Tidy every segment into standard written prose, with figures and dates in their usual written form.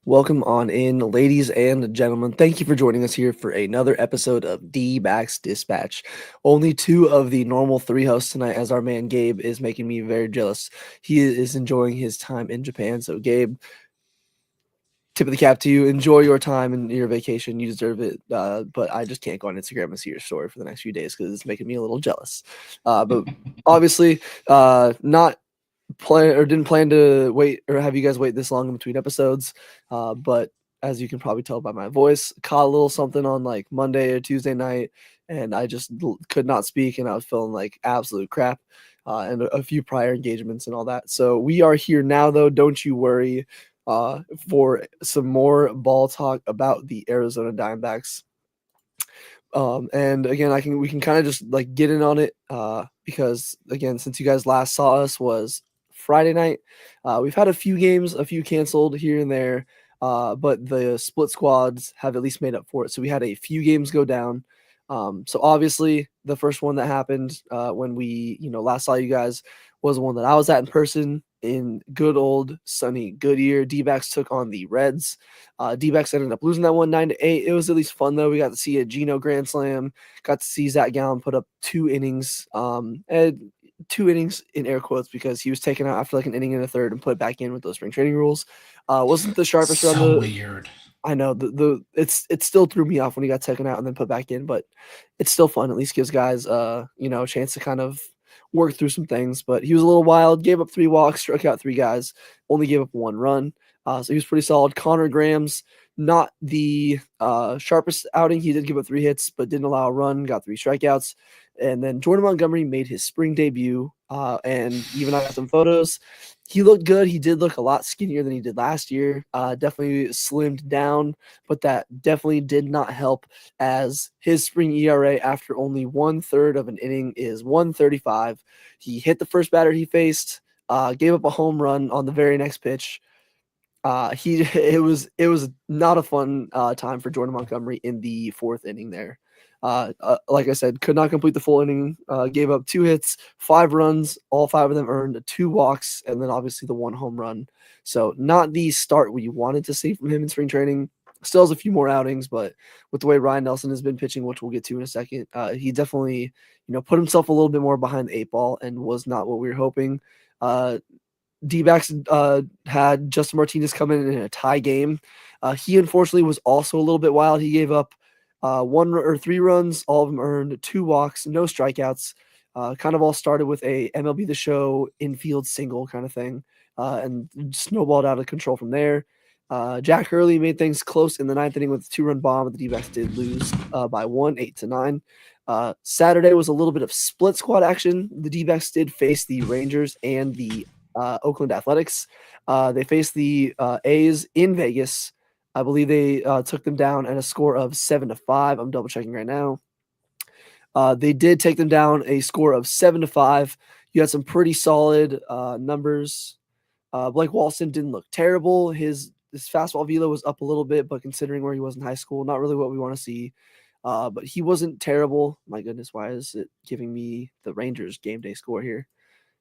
Welcome on in, ladies and gentlemen. Thank you for joining us here for another episode of Dbacks Dispatch. Only two of the normal three hosts tonight, as our man Gabe is making me very jealous. He is enjoying his time in Japan. So, Gabe, tip of the cap to you. Enjoy your time and your vacation. You deserve it. But I just can't go on Instagram and see your story for the next few days because it's making me a little jealous. But obviously, not didn't plan to wait or have you guys wait this long in between episodes. But as you can probably tell by my voice, caught a little something on like Monday or Tuesday night, and I just could not speak, and I was feeling like absolute crap. And a few prior engagements and all that. So we are here now, though. Don't you worry. For some more ball talk about the Arizona Diamondbacks. And again, we can kind of just like get in on it because again, since you guys last saw us was Friday night, we've had a few games, a few canceled here and there, but the split squads have at least made up for it. So we had a few games go down. So obviously, the first one that happened when we last saw you guys was the one that I was at in person in good old sunny Goodyear. D-backs took on the Reds. D-backs ended up losing that one 9-8. It was at least fun though. We got to see a Geno grand slam. Got to see Zach Gallen put up 2 innings. And 2 innings in air quotes because he was taken out after like an inning and a third and put back in with those spring training rules. Wasn't the sharpest around So the. weird. I know it still threw me off when he got taken out and then put back in, but it's still fun. At least gives guys a chance to kind of work through some things. But he was a little wild. Gave up 3 walks, struck out 3 guys, only gave up 1 run. So he was pretty solid. Connor Graham's not the sharpest outing. He did give up 3 hits, but didn't allow a run. Got 3 strikeouts. And then Jordan Montgomery made his spring debut. And even I got some photos. He looked good. He did look a lot skinnier than he did last year. Definitely slimmed down, but that definitely did not help as his spring ERA after only 1/3 of an inning is 1.35. He hit the first batter he faced, gave up a home run on the very next pitch. It was not a fun time for Jordan Montgomery in the fourth inning there. Like I said, could not complete the full inning. Gave up 2 hits, 5 runs, all 5 of them earned, 2 walks, and then obviously the 1 home run. So not the start we wanted to see from him in spring training. Still has a few more outings, but with the way Ryan Nelson has been pitching, which we'll get to in a second, he definitely put himself a little bit more behind the 8 ball and was not what we were hoping. D-backs had Justin Martinez come in a tie game. He unfortunately was also a little bit wild. He gave up 3 runs, all of them earned, 2 walks, no strikeouts. Kind of all started with a MLB The Show infield single kind of thing, and snowballed out of control from there. Jack Hurley made things close in the ninth inning with a 2-run bomb, but the D-backs did lose by 1, 8-9. Saturday was a little bit of split squad action. The D-backs did face the Rangers and the Oakland Athletics. They faced the A's in Vegas. I believe they took them down at a score of 7-5. I'm double checking right now. They did take them down a score of 7-5. You had some pretty solid numbers. Blake Walston didn't look terrible. His fastball velo was up a little bit, but considering where he was in high school, not really what we want to see. But he wasn't terrible. My goodness, why is it giving me the Rangers game day score here?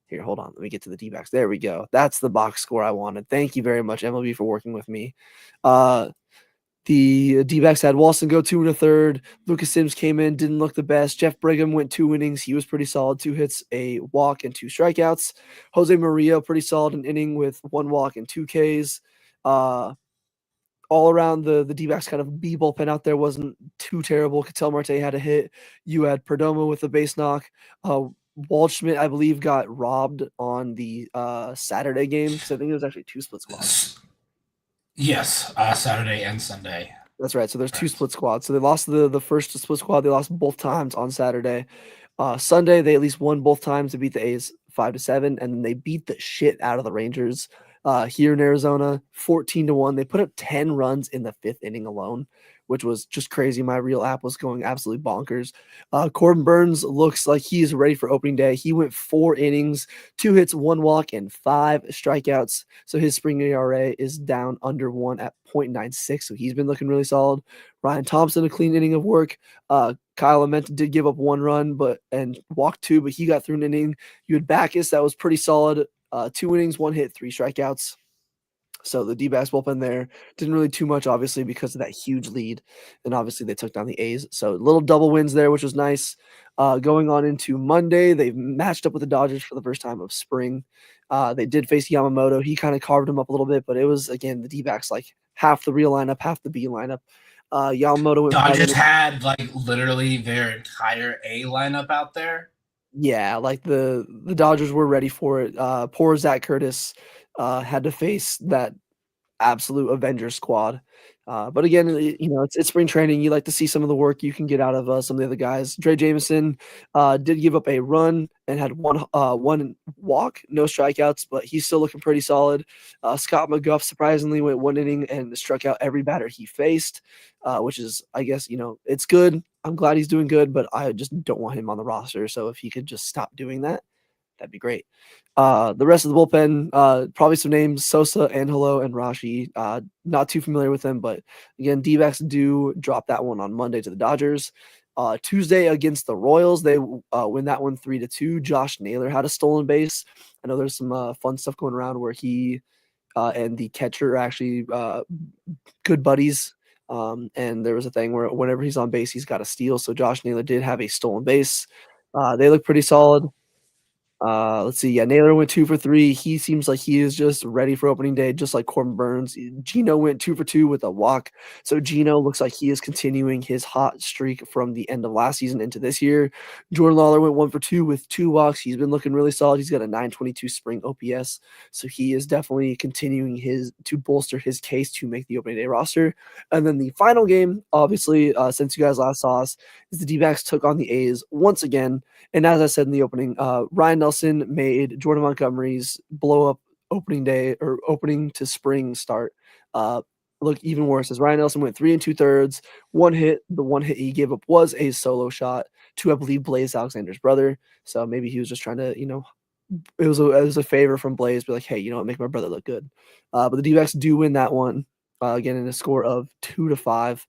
Here, hold on. Let me get to the D-backs. There we go. That's the box score I wanted. Thank you very much, MLB, for working with me. The D-backs had Walston go 2 1/3. Lucas Sims came in, didn't look the best. Jeff Brigham went 2 innings. He was pretty solid. 2 hits, a walk, and 2 strikeouts. Jose Murillo, pretty solid, an inning with 1 walk and 2 Ks. All around the D-backs kind of B bullpen out there wasn't too terrible. Ketel Marte had a hit. You had Perdomo with a base knock. Waldschmidt, I believe, got robbed on the Saturday game because I think it was actually 2 split squads. Yes, Saturday and Sunday. That's right. So there's 2 split squads. So they lost the first split squad. They lost both times on Saturday. Sunday, they at least won both times to beat the A's 5-7, and then they beat the shit out of the Rangers here in Arizona 14-1. They put up 10 runs in the 5th inning alone, which was just crazy. My real app was going absolutely bonkers. Corbin Burns looks like he's ready for opening day. He went 4 innings, 2 hits, 1 walk, and 5 strikeouts. So his spring ERA is down under 1 at 0.96. So he's been looking really solid. Ryan Thompson, a clean inning of work. Kyle Ament did give up 1 run and walked 2, but he got through an inning. You had Backus, that was pretty solid. 2 innings, 1 hit, 3 strikeouts. So the D-backs bullpen there didn't really too much, obviously, because of that huge lead, and obviously they took down the A's. So little double wins there, which was nice. Going on into Monday, they matched up with the Dodgers for the first time of spring. They did face Yamamoto. He kind of carved him up a little bit, but it was again the D-backs like half the real lineup, half the B lineup. Yamamoto went five Dodgers innings. had like literally their entire A lineup out there. Yeah, like the Dodgers were ready for it. Poor Zach Curtis had to face that absolute Avenger squad. But again, it's spring training. You like to see some of the work you can get out of some of the other guys. Dre Jameson did give up a run and had one walk, no strikeouts, but he's still looking pretty solid. Scott McGuff surprisingly went 1 inning and struck out every batter he faced, which is, I guess, it's good. I'm glad he's doing good, but I just don't want him on the roster. So if he could just stop doing that, that'd be great. The rest of the bullpen, probably some names: Sosa, Angelo, and Rashi. Not too familiar with them, but again, D-backs do drop that one on Monday to the Dodgers. Tuesday against the Royals, they win that one 3-2. Josh Naylor had a stolen base. I know there's some fun stuff going around where he and the catcher are actually good buddies. And there was a thing where whenever he's on base, he's got a steal. So Josh Naylor did have a stolen base. They look pretty solid. Let's see. Yeah, Naylor went 2 for 3. He seems like he is just ready for opening day, just like Corbin Burns. Gino went 2 for 2 with a walk. So Gino looks like he is continuing his hot streak from the end of last season into this year. Jordan Lawler went 1 for 2 with 2 walks. He's been looking really solid. He's got a 922 spring OPS. So he is definitely continuing to bolster his case to make the opening day roster. And then the final game, obviously, since you guys last saw us, is the D-backs took on the A's once again. And as I said in the opening, Ryan Nelson made Jordan Montgomery's blow up opening day or opening to spring start look even worse, as Ryan Nelson went 3 2/3, 1 hit. The 1 hit he gave up was a solo shot to, I believe, Blaze Alexander's brother. So maybe he was just trying to, it was a favor from Blaze, be like, hey, make my brother look good. But the D-backs do win that one again in a score of 2-5.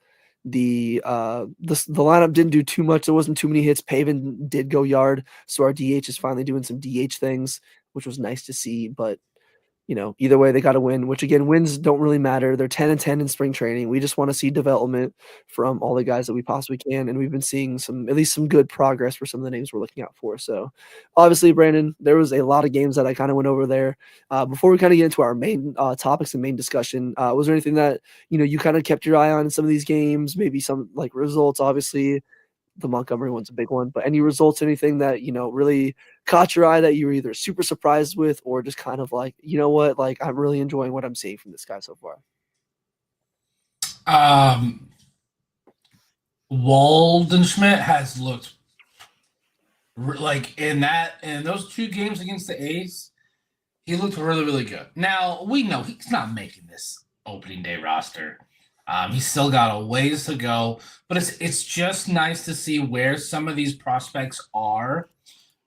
The lineup didn't do too much. There wasn't too many hits. Pavin did go yard, so our DH is finally doing some DH things, which was nice to see. But either way, they got to win. Which again, wins don't really matter. They're 10-10 in spring training. We just want to see development from all the guys that we possibly can, and we've been seeing at least some good progress for some of the names we're looking out for. So, obviously, Brandon, there was a lot of games that I kind of went over there. Before we kind of get into our main topics and main discussion, was there anything that you kind of kept your eye on in some of these games? Maybe some like results, obviously. The Montgomery one's a big one, but any results, anything that really caught your eye that you were either super surprised with or just kind of like, what, like I'm really enjoying what I'm seeing from this guy so far? Waldenschmidt has looked like in those 2 games against the A's, he looked really, really good. Now we know he's not making this opening day roster. He's still got a ways to go, but it's just nice to see where some of these prospects are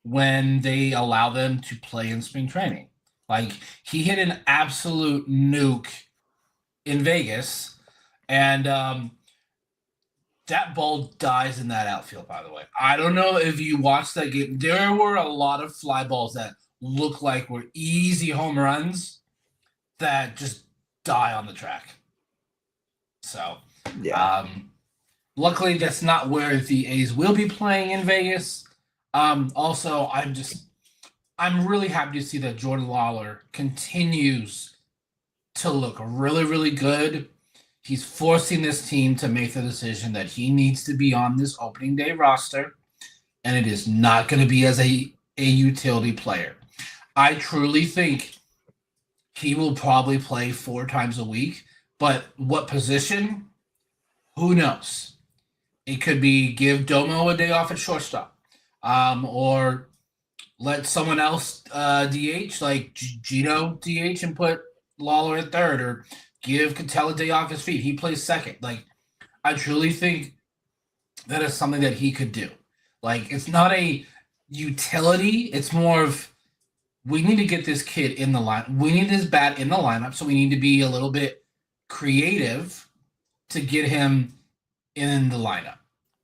when they allow them to play in spring training. Like he hit an absolute nuke in Vegas, and that ball dies in that outfield, by the way. I don't know if you watched that game. There were a lot of fly balls that look like were easy home runs that just die on the track. So, Yeah. luckily, that's not where the A's will be playing in Vegas. Also, I'm really happy to see that Jordan Lawler continues to look really, really good. He's forcing this team to make the decision that he needs to be on this opening day roster, and it is not going to be as a utility player. I truly think he will probably play 4 times a week, but what position? Who knows? It could be give Domo a day off at shortstop, or let someone else DH, like Gino DH, and put Lawler at third, or give Cattell a day off his feet. He plays second. Like, I truly think that is something that he could do. Like, it's not a utility. It's more of, we need to get this kid in the line. We need this bat in the lineup, so we need to be a little bit creative to get him in the lineup.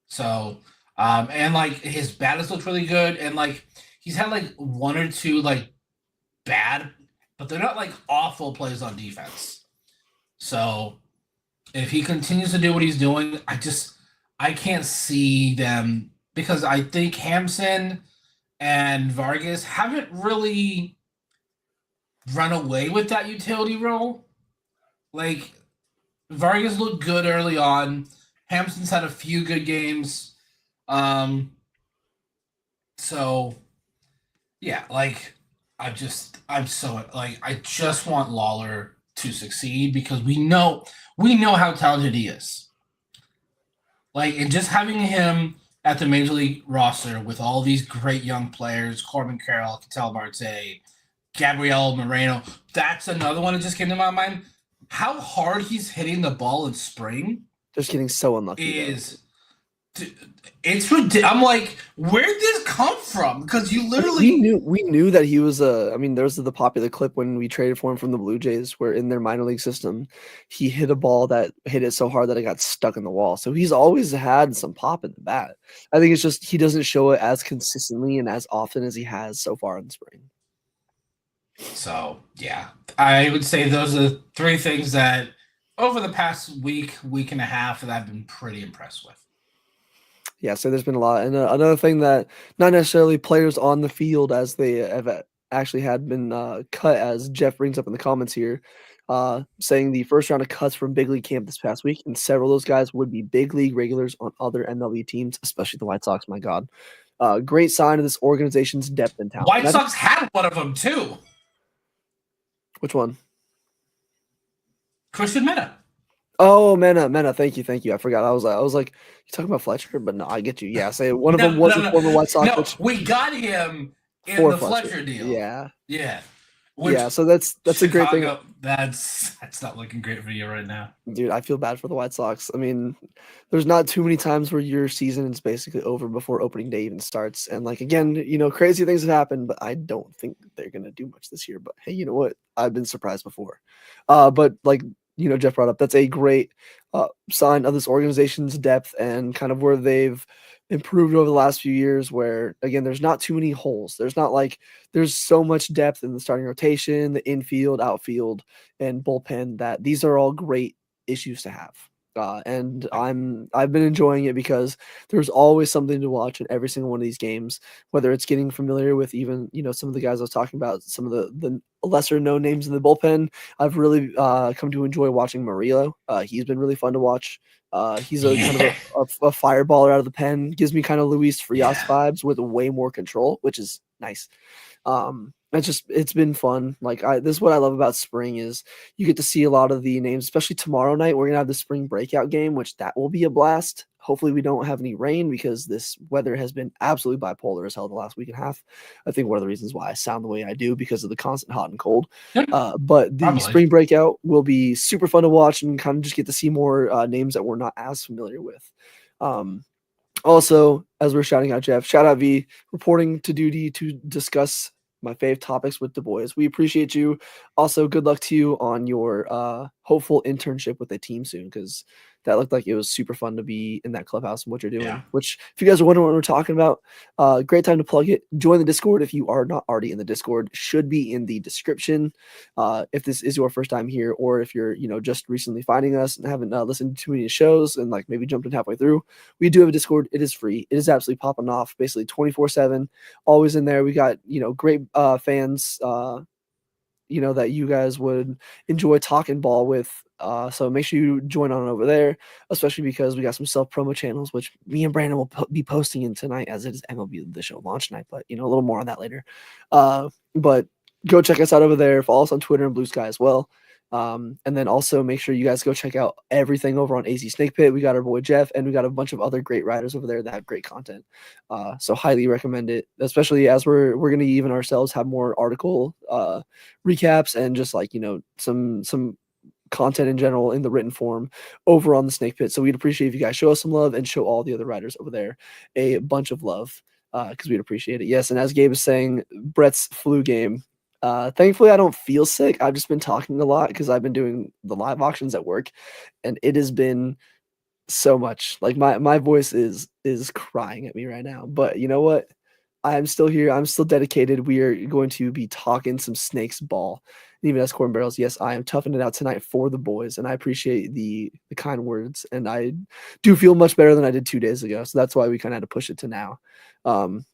So, and like his bat has looked really good, and like he's had like 1 or 2 like bad, but they're not like awful plays on defense. So if he continues to do what he's doing, I can't see them because I think Hampson and Vargas haven't really run away with that utility role. Like Vargas looked good early on. Hampson's had a few good games. Um, so yeah, like I'm so like I just want Lawler to succeed because we know how talented he is. Like, and just having him at the major league roster with all these great young players, Corbin Carroll, Ketel Marte, Gabriel Moreno, that's another one that just came to my mind. How hard he's hitting the ball in spring Just getting so unlucky though. is it's ridiculous. I'm like, where did this come from? Because you I mean, literally we knew that he was I mean, there was the popular clip when we traded for him from the Blue Jays, where in their minor league system, he hit a ball that hit it so hard that it got stuck in the wall. So he's always had some pop in the bat. I think it's just he doesn't show it as consistently and as often as he has so far in the spring. So yeah, I would say those are the three things that over the past week and a half that I've been pretty impressed with. Yeah, so there's been a lot, and another thing that not necessarily players on the field as they have actually had been cut, as Jeff brings up in the comments here, saying the first round of cuts from big league camp this past week, and several of those guys would be big league regulars on other MLB teams, especially the White Sox. My God, great sign of this organization's depth and talent. White Sox had one of them too. Which one? Christian Meta. Oh, Mena. Thank you. I forgot. I was like, you talking about Fletcher? But no, I get you. Yeah, say one of them was a former White Sox. No, which, we got him in the Fletcher deal. Yeah. Which, yeah, so that's Chicago, a great thing. That's not looking great for you right now. Dude, I feel bad for the White Sox. I mean, there's not too many times where your season is basically over before opening day even starts. And like again, crazy things have happened, but I don't think they're gonna do much this year. But hey, you know what? I've been surprised before. But like Jeff brought up, that's a great sign of this organization's depth and kind of where they've improved over the last few years, where again there's not too many holes. There's so much depth in the starting rotation, the infield, outfield, and bullpen, that these are all great issues to have. And I've been enjoying it because there's always something to watch in every single one of these games, whether it's getting familiar with even some of the guys I was talking about, some of the lesser known names in the bullpen. I've really come to enjoy watching Murillo. He's been really fun to watch. He's kind of a fireballer out of the pen. Gives me kind of Luis Frias vibes with way more control, which is nice. It's been fun. Like this is what I love about spring is you get to see a lot of the names, especially tomorrow night. We're gonna have the spring breakout game, which that will be a blast. Hopefully we don't have any rain because this weather has been absolutely bipolar as hell the last week and a half. I think one of the reasons why I sound the way I do because of the constant hot and cold. But the spring breakout will be super fun to watch and kind of just get to see more names that we're not as familiar with. Also, as we're shouting out Jeff, shout out V, reporting to duty to discuss my fave topics with the boys. We appreciate you. Also, good luck to you on your hopeful internship with the team soon, because that looked like it was super fun to be in that clubhouse and what you're doing. Yeah. Which, if you guys are wondering what we're talking about, great time to plug it. Join the Discord if you are not already in the Discord. Should be in the description. If this is your first time here, or if you're just recently finding us and haven't listened to too many shows and like maybe jumped in halfway through, we do have a Discord. It is free. It is absolutely popping off, basically 24/7. Always in there. We got great fans. That you guys would enjoy talking ball with. So make sure you join on over there, especially because we got some self-promo channels, which me and Brandon will be posting in tonight as it is MLB The Show launch night, but a little more on that later. But go check us out over there. Follow us on Twitter and Blue Sky as well. And then also make sure you guys go check out everything over on AZ Snake Pit. We got our boy Jeff, and we got a bunch of other great writers over there that have great content. So highly recommend it, especially as we're going to even ourselves have more article recaps and just like some content in general in the written form over on the Snake Pit. So we'd appreciate if you guys show us some love and show all the other writers over there a bunch of love, because we'd appreciate it. Yes, and as Gabe is saying, Brett's flu game. Thankfully I don't feel sick. I've just been talking a lot because I've been doing the live auctions at work, and it has been so much. Like my voice is crying at me right now. But you know what? I'm still here. I'm still dedicated. We are going to be talking some Snakes ball, And even as Corbin Barrels, yes, I am toughing it out tonight for the boys, and I appreciate the kind words, and I do feel much better than I did 2 days ago. So that's why we kind of had to push it to now. Um,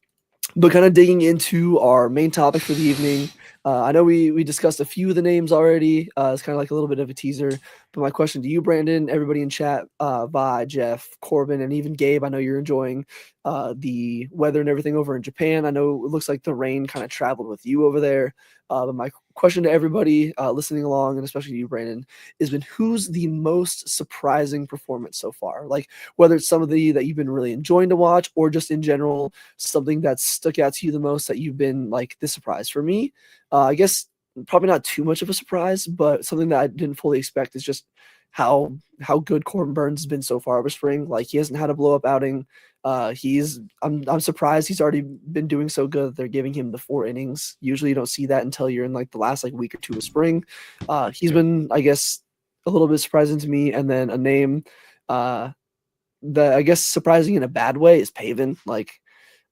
but kind of digging into our main topic for the evening, I know we discussed a few of the names already. It's kind of like a little bit of a teaser. But my question to you, Brandon, everybody in chat, Vi, Jeff, Corbin, and even Gabe, I know you're enjoying the weather and everything over in Japan. I know it looks like the rain kind of traveled with you over there. But my question to everybody listening along, and especially you, Brandon, is been who's the most surprising performance so far? Like whether it's somebody that you've been really enjoying to watch, or just in general something that's stuck out to you the most that you've been like this surprise. For me, I guess probably not too much of a surprise, but something that I didn't fully expect is just how good Corbin Burns has been so far over spring. Like he hasn't had a blow up outing. I'm surprised he's already been doing so good that they're giving him the 4 innings. Usually you don't see that until you're in like the last like week or two of spring. He's been, I guess, a little bit surprising to me. And then a name that I guess surprising in a bad way is Paven. Like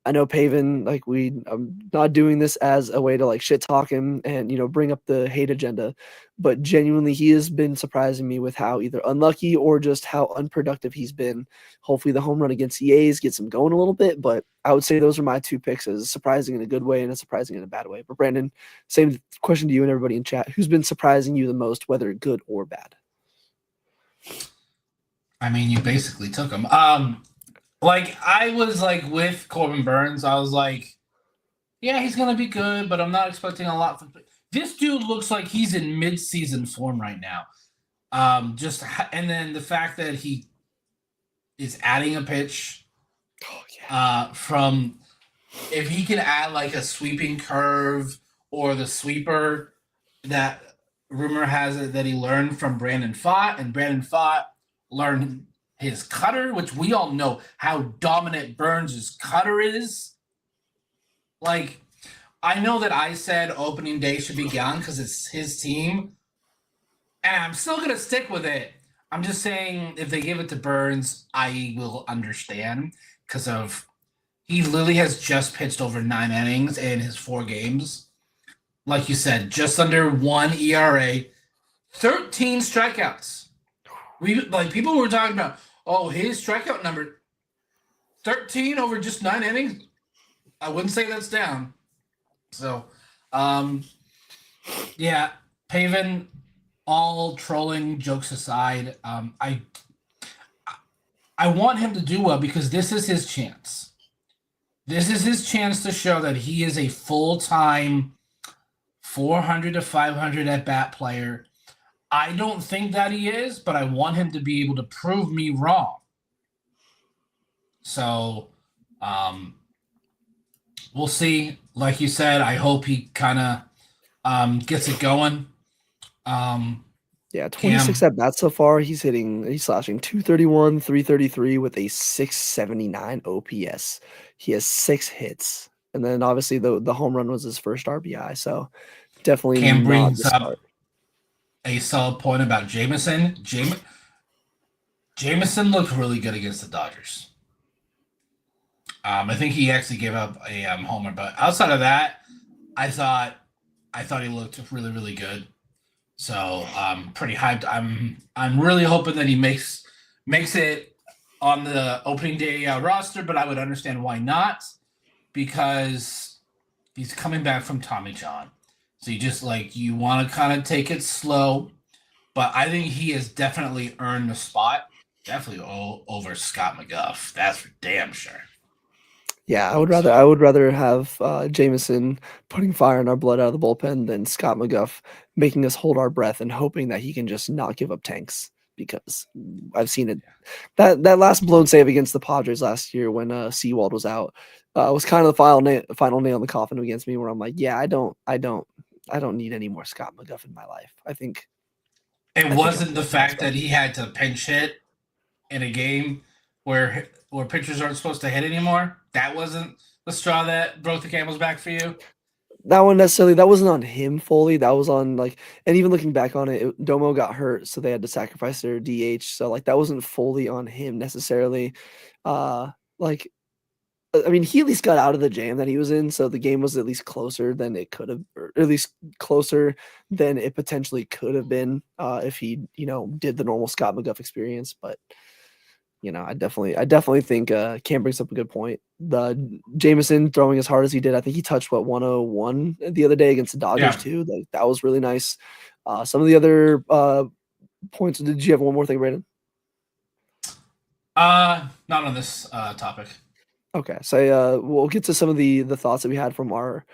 I know Paven, like I'm not doing this as a way to like shit talk him and bring up the hate agenda, but genuinely he has been surprising me with how either unlucky or just how unproductive he's been. Hopefully the home run against the A's gets him going a little bit, but I would say those are my two picks, as surprising in a good way and a surprising in a bad way. But Brandon, same question to you and everybody in chat. Who's been surprising you the most, whether good or bad? I mean, you basically took him. Like I was like with Corbin Burns, I was like, yeah, he's gonna be good, but I'm not expecting a lot from this dude. Looks like he's in mid-season form right now. And then the fact that he is adding a pitch, from if he can add like a sweeping curve or the sweeper that rumor has it that he learned from Brandon Pfaadt, and Brandon Pfaadt learned his cutter, which we all know how dominant Burns' cutter is. Like, I know that I said opening day should be gone because it's his team, and I'm still gonna stick with it. I'm just saying if they give it to Burns, I will understand because of he literally has just pitched over 9 innings in his 4 games. Like you said, just under 1 ERA, 13 strikeouts. We like people were talking about, oh, his strikeout number 13 over just 9 innings. I wouldn't say that's down. So, yeah, Paven, all trolling jokes aside, I want him to do well because this is his chance. This is his chance to show that he is a full-time 400 to 500 at-bat player. I don't think that he is, but I want him to be able to prove me wrong. So, we'll see. Like you said, I hope he kind of gets it going. Yeah, 26 at bats so far. He's slashing 231, 333 with a 679 OPS. He has 6 hits. And then obviously the home run was his first RBI. So definitely Cam not brings the start. up a solid point about Jameson. Jameson looked really good against the Dodgers. I think he actually gave up a homer, but outside of that, I thought he looked really, really good. So I'm pretty hyped. I'm really hoping that he makes it on the opening day roster, but I would understand why not, because he's coming back from Tommy John. So you want to kind of take it slow, but I think he has definitely earned the spot, definitely over Scott McGough. That's for damn sure. Yeah, I would rather have Jameson putting fire in our blood out of the bullpen than Scott McGough making us hold our breath and hoping that he can just not give up tanks, because I've seen it. That last blown save against the Padres last year when Seawald was out was kind of the final nail in the coffin against me, where I'm like, yeah, I don't need any more Scott McGough in my life. I think wasn't the fact that he had to pinch hit in a game where pitchers aren't supposed to hit anymore. That wasn't the straw that broke the camel's back for you. That wasn't on him fully. That was on and even looking back on it, Domo got hurt, so they had to sacrifice their DH. So that wasn't fully on him necessarily. Like I mean, he at least got out of the jam that he was in, so the game was at least closer than it could have, or at least closer than it potentially could have been if he, did the normal Scott McGuff experience. But I definitely think Cam brings up a good point. The Jameson throwing as hard as he did, I think he touched 101 the other day against the Dodgers Yeah. too. That was really nice. Some of the other points. Did you have one more thing, Brandon? Not on this topic. Okay, so we'll get to some of the thoughts that we had from our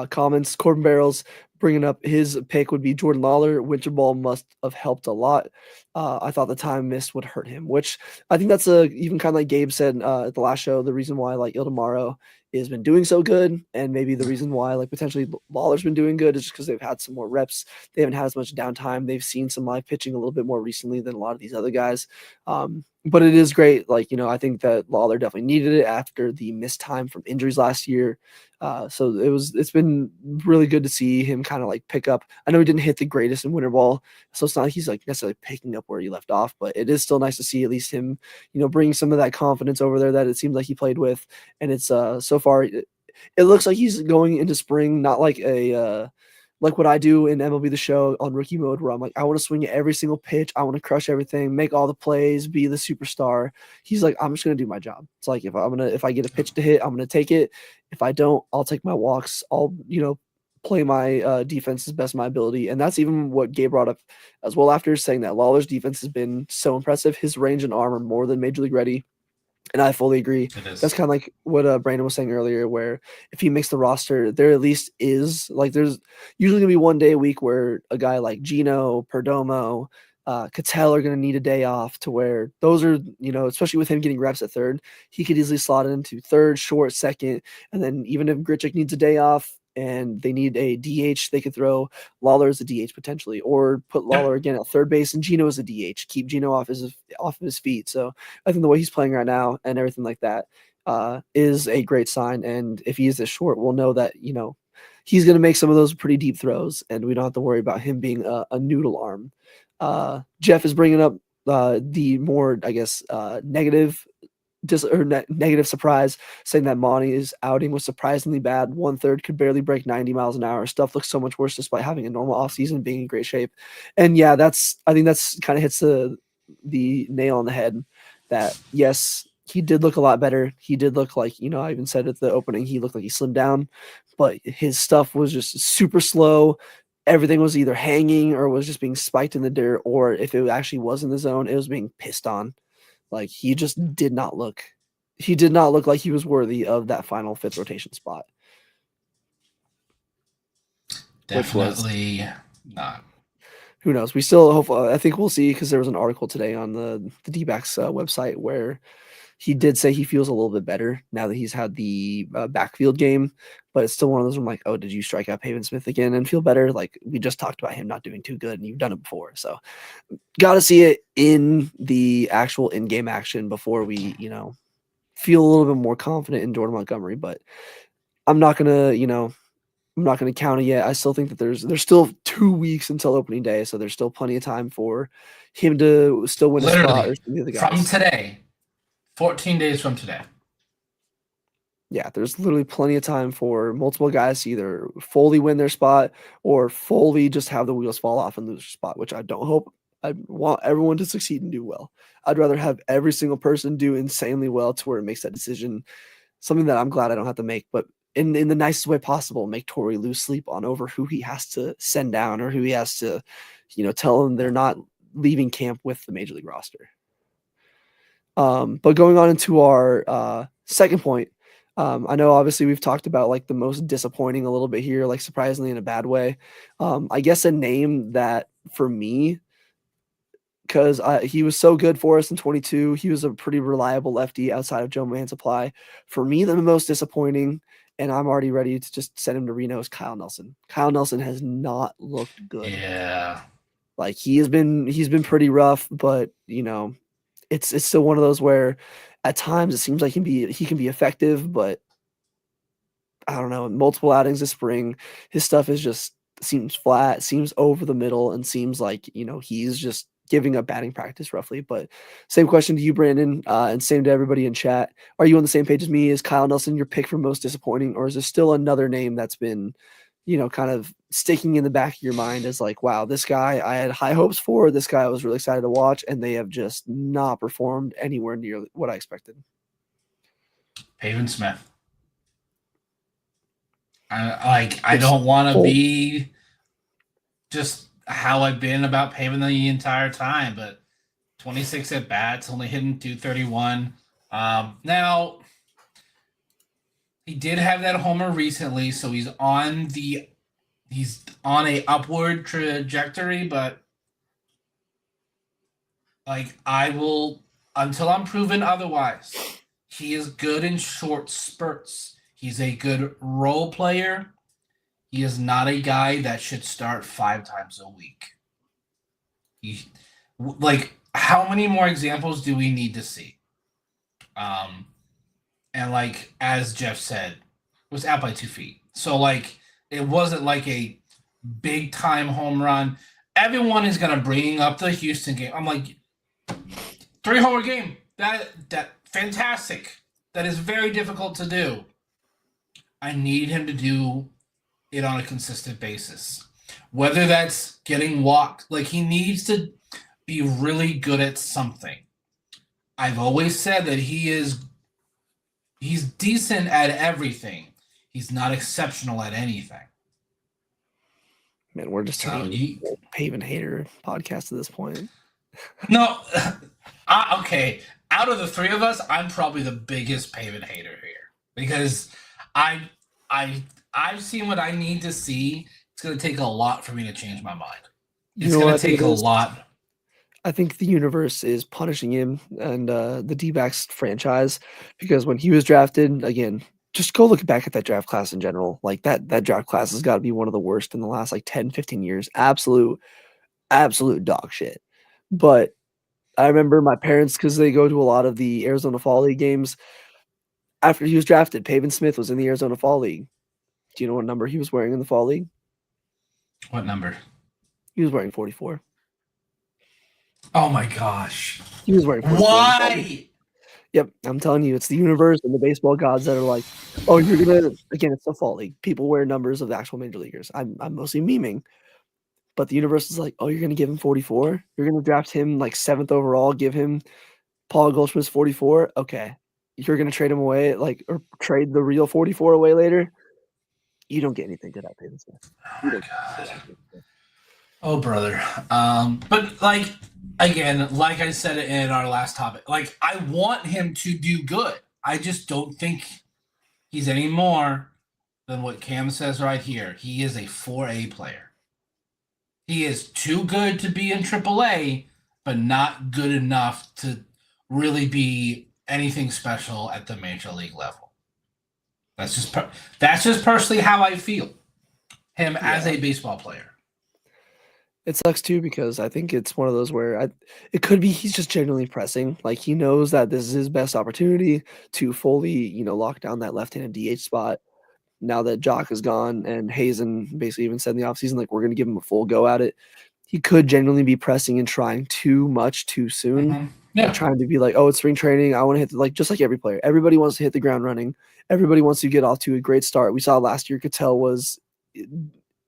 comments. Corbin Barrels bringing up his pick would be Jordan Lawler. Winter ball must have helped a lot. I thought the time missed would hurt him, which I think that's even kind of like Gabe said at the last show. The reason why like Ildemaro has been doing so good, and maybe the reason why like potentially Lawler's been doing good is just because they've had some more reps. They haven't had as much downtime. They've seen some live pitching a little bit more recently than a lot of these other guys. But it is great. Like, I think that Lawler definitely needed it after the missed time from injuries last year. So it's been really good to see him kind of like pick up. I know he didn't hit the greatest in winter ball, so it's not like he's like necessarily picking up where he left off, but it is still nice to see at least him, bringing some of that confidence over there that it seems like he played with. And it's so far, it looks like he's going into spring, not like like what I do in MLB The Show on rookie mode, where I'm like, I want to swing at every single pitch. I want to crush everything, make all the plays, be the superstar. He's like, I'm just going to do my job. It's like, if I get a pitch to hit, I'm going to take it. If I don't, I'll take my walks. I'll, play my defense as best my ability. And that's even what Gabe brought up as well after saying that Lawler's defense has been so impressive. His range and arm are more than major league ready. And I fully agree. It is. That's kind of like what Brandon was saying earlier, where if he makes the roster, there at least is like there's usually gonna be one day a week where a guy like Gino, Perdomo, Cattell are gonna need a day off to where those are, especially with him getting reps at third, he could easily slot into third, short, second, and then even if Grichuk needs a day off and they need a DH, they could throw Lawler as a DH potentially, or put Lawler again at third base and Gino as a DH, keep Gino off of his feet. So I think the way he's playing right now and everything like that is a great sign. And if he is this short, we'll know that, he's going to make some of those pretty deep throws and we don't have to worry about him being a noodle arm. Jeff is bringing up the more, I guess, negative negative surprise, saying that Monty's outing was surprisingly bad. 1/3 could barely break 90 miles an hour. Stuff looks so much worse despite having a normal offseason, being in great shape. And yeah, I think that's kind of hits the nail on the head that yes, he did look a lot better. He did look like, I even said at the opening, he looked like he slimmed down, but his stuff was just super slow. Everything was either hanging or was just being spiked in the dirt, or if it actually was in the zone, it was being pissed on. Like he just did not look like he was worthy of that final fifth rotation spot. Definitely not. Who knows? We still hope. I think we'll see because there was an article today on the Dbacks website where he did say he feels a little bit better now that he's had the backfield game, but it's still one of those. I'm like, oh, did you strike out Pavin Smith again and feel better? Like we just talked about him not doing too good, and you've done it before, so got to see it in the actual in-game action before we, feel a little bit more confident in Jordan Montgomery. But I'm not gonna, I'm not gonna count it yet. I still think that there's still 2 weeks until opening day, so there's still plenty of time for him to still win a spot or some of the other guys. From today, 14 days from today. Yeah, there's literally plenty of time for multiple guys to either fully win their spot or fully just have the wheels fall off and lose their spot, which I don't hope. I want everyone to succeed and do well. I'd rather have every single person do insanely well to where it makes that decision something that I'm glad I don't have to make, but in the nicest way possible, make Torrey lose sleep on over who he has to send down or who he has to, tell them they're not leaving camp with the major league roster. But going on into our second point, I know obviously we've talked about like the most disappointing a little bit here, like surprisingly in a bad way. I guess a name that for me, because he was so good for us in 22, he was a pretty reliable lefty outside of Joe Mansupply. For me, the most disappointing, and I'm already ready to just send him to Reno, is Kyle Nelson. Kyle Nelson has not looked good. Yeah, like he's been pretty rough, but it's still one of those where at times it seems like he can be effective, but I don't know, multiple outings this spring, his stuff is just seems flat, seems over the middle, and seems like, he's just giving up batting practice roughly. But same question to you, Brandon, and same to everybody in chat. Are you on the same page as me? Is Kyle Nelson your pick for most disappointing, or is there still another name that's been, kind of sticking in the back of your mind as like, wow, this guy I had high hopes for, this guy I was really excited to watch, and they have just not performed anywhere near what I expected? Pavin Smith. I don't want to be just how I've been about Pavin the entire time, but 26 at bats, only hitting 231. Now he did have that homer recently, so he's on a upward trajectory, but like I will until I'm proven otherwise. He is good in short spurts. He's a good role player. He is not a guy that should start 5 times a week. How many more examples do we need to see? And like as Jeff said, it was out by 2 feet. So like it wasn't like a big time home run. Everyone is gonna bring up the Houston game. I'm like 3-homer game. That fantastic. That is very difficult to do. I need him to do it on a consistent basis. Whether that's getting walked, like he needs to be really good at something. I've always said that he's decent at everything. He's not exceptional at anything. Man, we're just turning a Pavin hater podcast at this point. No, okay. Out of the 3 of us, I'm probably the biggest Pavin hater here because I've seen what I need to see. It's going to take a lot for me to change my mind. It's going to take a lot. I think the universe is punishing him and the Dbacks franchise because when he was drafted, again, just go look back at that draft class in general. Like that draft class has got to be one of the worst in the last like 10, 15 years. Absolute dog shit. But I remember my parents, because they go to a lot of the Arizona Fall League games. After he was drafted, Pavin Smith was in the Arizona Fall League. Do you know what number he was wearing in the Fall League? What number? He was wearing 44. Oh my gosh. He was wearing 44. Why? Yep, I'm telling you, it's the universe and the baseball gods that are like, oh, you're gonna, again, it's the Fall League. People wear numbers of the actual major leaguers. I'm mostly memeing. But the universe is like, oh, you're gonna give him 44? You're gonna draft him like 7th overall, give him Paul Goldschmidt's 44? Okay. You're gonna trade him away, or trade the real 44 away later. You don't get anything good out of Pavin Smith. Oh my God. Oh brother. But like again, like I said in our last topic, like I want him to do good. I just don't think he's any more than what Cam says right here. He is a 4A player. He is too good to be in AAA, but not good enough to really be anything special at the major league level. That's just personally how I feel him as a baseball player. It sucks too because I think it's one of those where it could be he's just genuinely pressing. Like he knows that this is his best opportunity to fully, lock down that left-handed DH spot. Now that Jock is gone and Hazen basically even said in the offseason, like, we're going to give him a full go at it. He could genuinely be pressing and trying too much too soon. Mm-hmm. Yeah. Trying to be like, oh, it's spring training. I want to hit just like every player. Everybody wants to hit the ground running. Everybody wants to get off to a great start. We saw last year Cattell was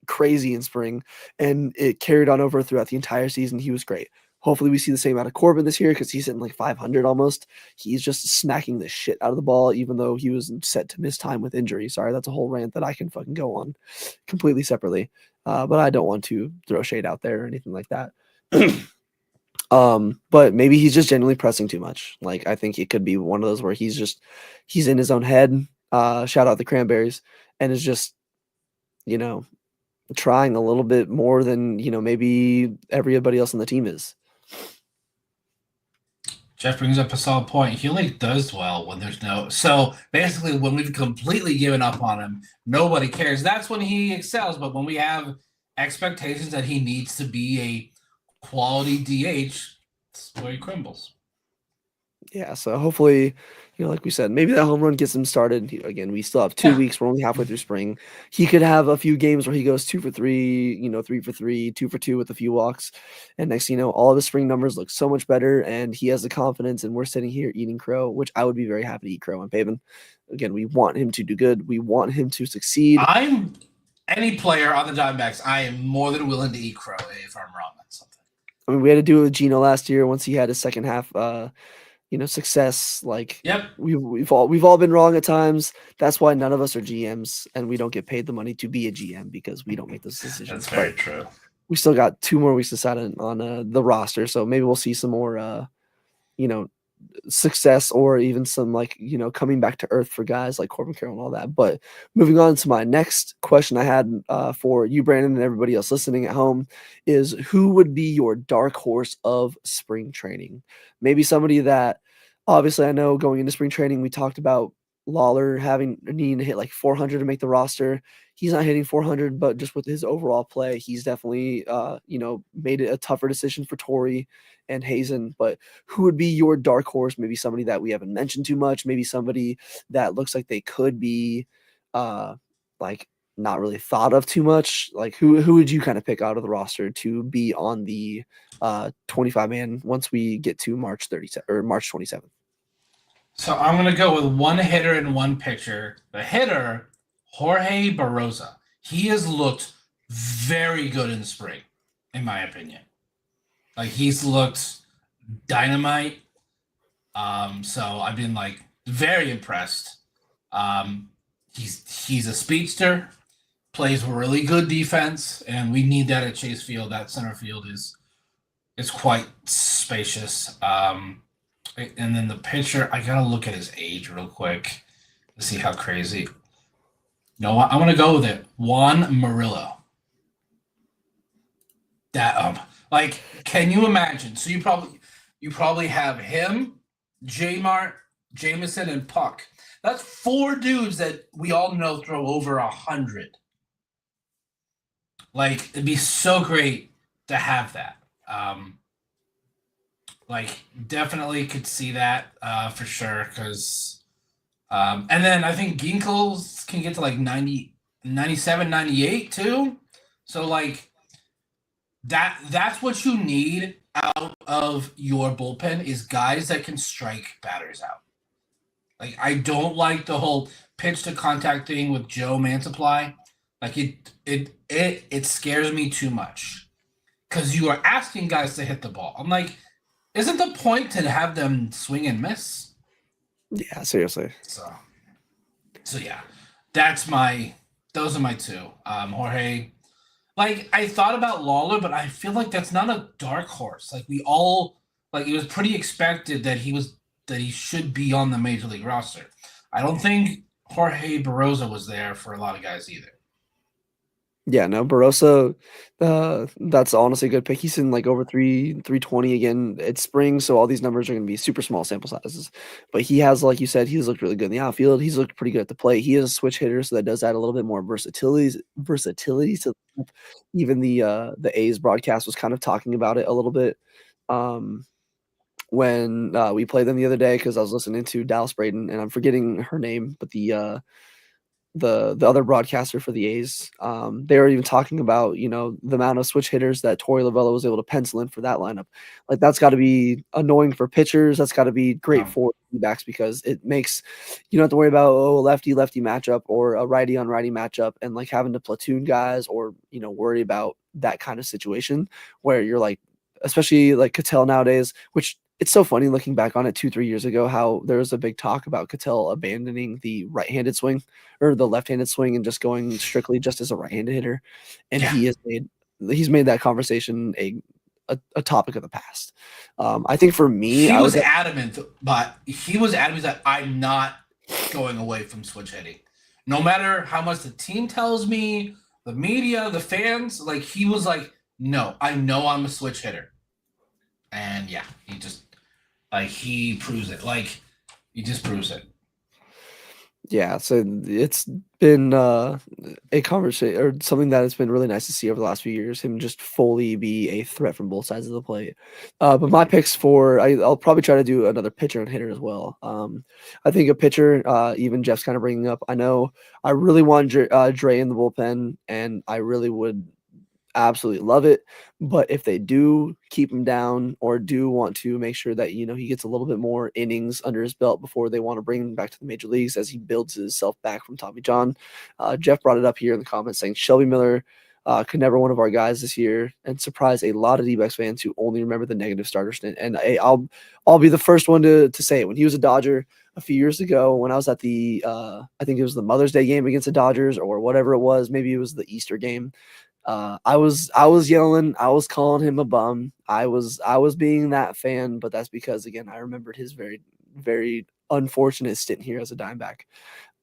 crazy in spring, and it carried on over throughout the entire season. He was great. Hopefully we see the same out of Corbin this year because he's hitting like 500 almost. He's just smacking the shit out of the ball, even though he was set to miss time with injury. Sorry, that's a whole rant that I can fucking go on completely separately. But I don't want to throw shade out there or anything like that. But maybe he's just genuinely pressing too much. Like I think it could be one of those where he's in his own head. Shout out the Cranberries, and is just, trying a little bit more than, maybe everybody else on the team is. Jeff brings up a solid point. He only does well when there's no. So basically, when we've completely given up on him, nobody cares. That's when he excels. But when we have expectations that he needs to be a quality DH, that's where he crumbles. Yeah, so hopefully, like we said, maybe that home run gets him started. Again, we still have 2 weeks. We're only halfway through spring. He could have a few games where he goes 2 for 3, 3 for 3, 2 for 2 with a few walks. And next thing you know, all of his spring numbers look so much better. And he has the confidence. And we're sitting here eating crow, which I would be very happy to eat crow on Pavin. Again, we want him to do good. We want him to succeed. I'm any player on the Diamondbacks. I am more than willing to eat crow if I'm wrong on something. I mean, we had to do it with Gino last year once he had his second half success. Like Yep. we've all been wrong at times. That's why none of us are GMs and we don't get paid the money to be a GM because we don't make those decisions. That's very true. We still got 2 more weeks to decide on the roster, so maybe we'll see some more success or even some coming back to earth for guys like Corbin Carroll and all that. But moving on to my next question I had for you, Brandon, and everybody else listening at home is who would be your dark horse of spring training? Maybe somebody that obviously I know going into spring training, we talked about Lawler needing to hit like 400 to make the roster. He's not hitting 400, but just with his overall play, he's definitely, made it a tougher decision for Torrey and Hazen. But who would be your dark horse? Maybe somebody that we haven't mentioned too much. Maybe somebody that looks like they could be, like not really thought of too much. Like who would you kind of pick out of the roster to be on the 25 man once we get to March 37 or March 27th? So I'm going to go with one hitter and one pitcher. The hitter, Jorge Barroza. He has looked very good in spring, in my opinion. Like he's looked dynamite. So I've been like very impressed. He's a speedster, plays really good defense, and we need that at Chase Field. That center field is quite spacious. And then the pitcher, I gotta look at his age real quick to see how crazy. No, I'm gonna go with it. Juan Murillo. That like, can you imagine? So you probably have him, J-Mart, Jameson, and Puck. That's 4 dudes that we all know throw over 100. Like, it'd be so great to have that. Like, definitely could see that for sure. Because, and then I think Ginkles can get to like 90, 97, 98 too. So, like, that's what you need out of your bullpen is guys that can strike batters out. Like, I don't like the whole pitch to contact thing with Joe Mansupply. Like, it scares me too much because you are asking guys to hit the ball. I'm like, isn't the point to have them swing and miss? Yeah, seriously. So yeah, those are my 2. Jorge. Like, I thought about Lawler, but I feel like that's not a dark horse. Like, we all, like, it was pretty expected that he should be on the major league roster. I don't think Jorge Barroza was there for a lot of guys either. Yeah, no, Barossa, that's honestly a good pick. He's in like over 320 again. It's spring, so all these numbers are going to be super small sample sizes. But he has, like you said, he's looked really good in the outfield. He's looked pretty good at the plate. He is a switch hitter, so that does add a little bit more versatility. To even the A's broadcast was kind of talking about it a little bit when we played them the other day because I was listening to Dallas Braden, and I'm forgetting her name, but the other broadcaster for the A's, they were even talking about, the amount of switch hitters that Torey Lovullo was able to pencil in for that lineup. Like, that's got to be annoying for pitchers. That's got to be great for backs because it makes you don't have to worry about a lefty-lefty matchup or a righty-on-righty matchup and like having to platoon guys or, worry about that kind of situation where you're like, especially like Cattell nowadays, which it's so funny looking back on it 2-3 years ago, how there was a big talk about Cattell abandoning the right-handed swing or the left-handed swing and just going strictly just as a right-handed hitter. And he's made that conversation a topic of the past. I think for me, he was adamant, but he was adamant that I'm not going away from switch hitting. No matter how much the team tells me, the media, the fans, like he was like, no, I know I'm a switch hitter. And yeah, he proves it. Like, he just proves it. Yeah, so it's been a conversation or something that has been really nice to see over the last few years. Him just fully be a threat from both sides of the plate. But my picks for I'll probably try to do another pitcher and hitter as well. I think a pitcher, even Jeff's kind of bringing up. I know I really want Dre in the bullpen, and I really would absolutely love it. But if they do keep him down or do want to make sure that, he gets a little bit more innings under his belt before they want to bring him back to the major leagues as he builds himself back from Tommy John. Jeff brought it up here in the comments saying Shelby Miller could never one of our guys this year and surprise a lot of D-backs fans who only remember the negative starter stint. And I'll be the first one to say it. When he was a Dodger a few years ago, when I was at the I think it was the Mother's Day game against the Dodgers or whatever it was, maybe it was the Easter game. I was yelling, I was calling him a bum. I was being that fan, but that's because again I remembered his very very unfortunate stint here as a Dimeback.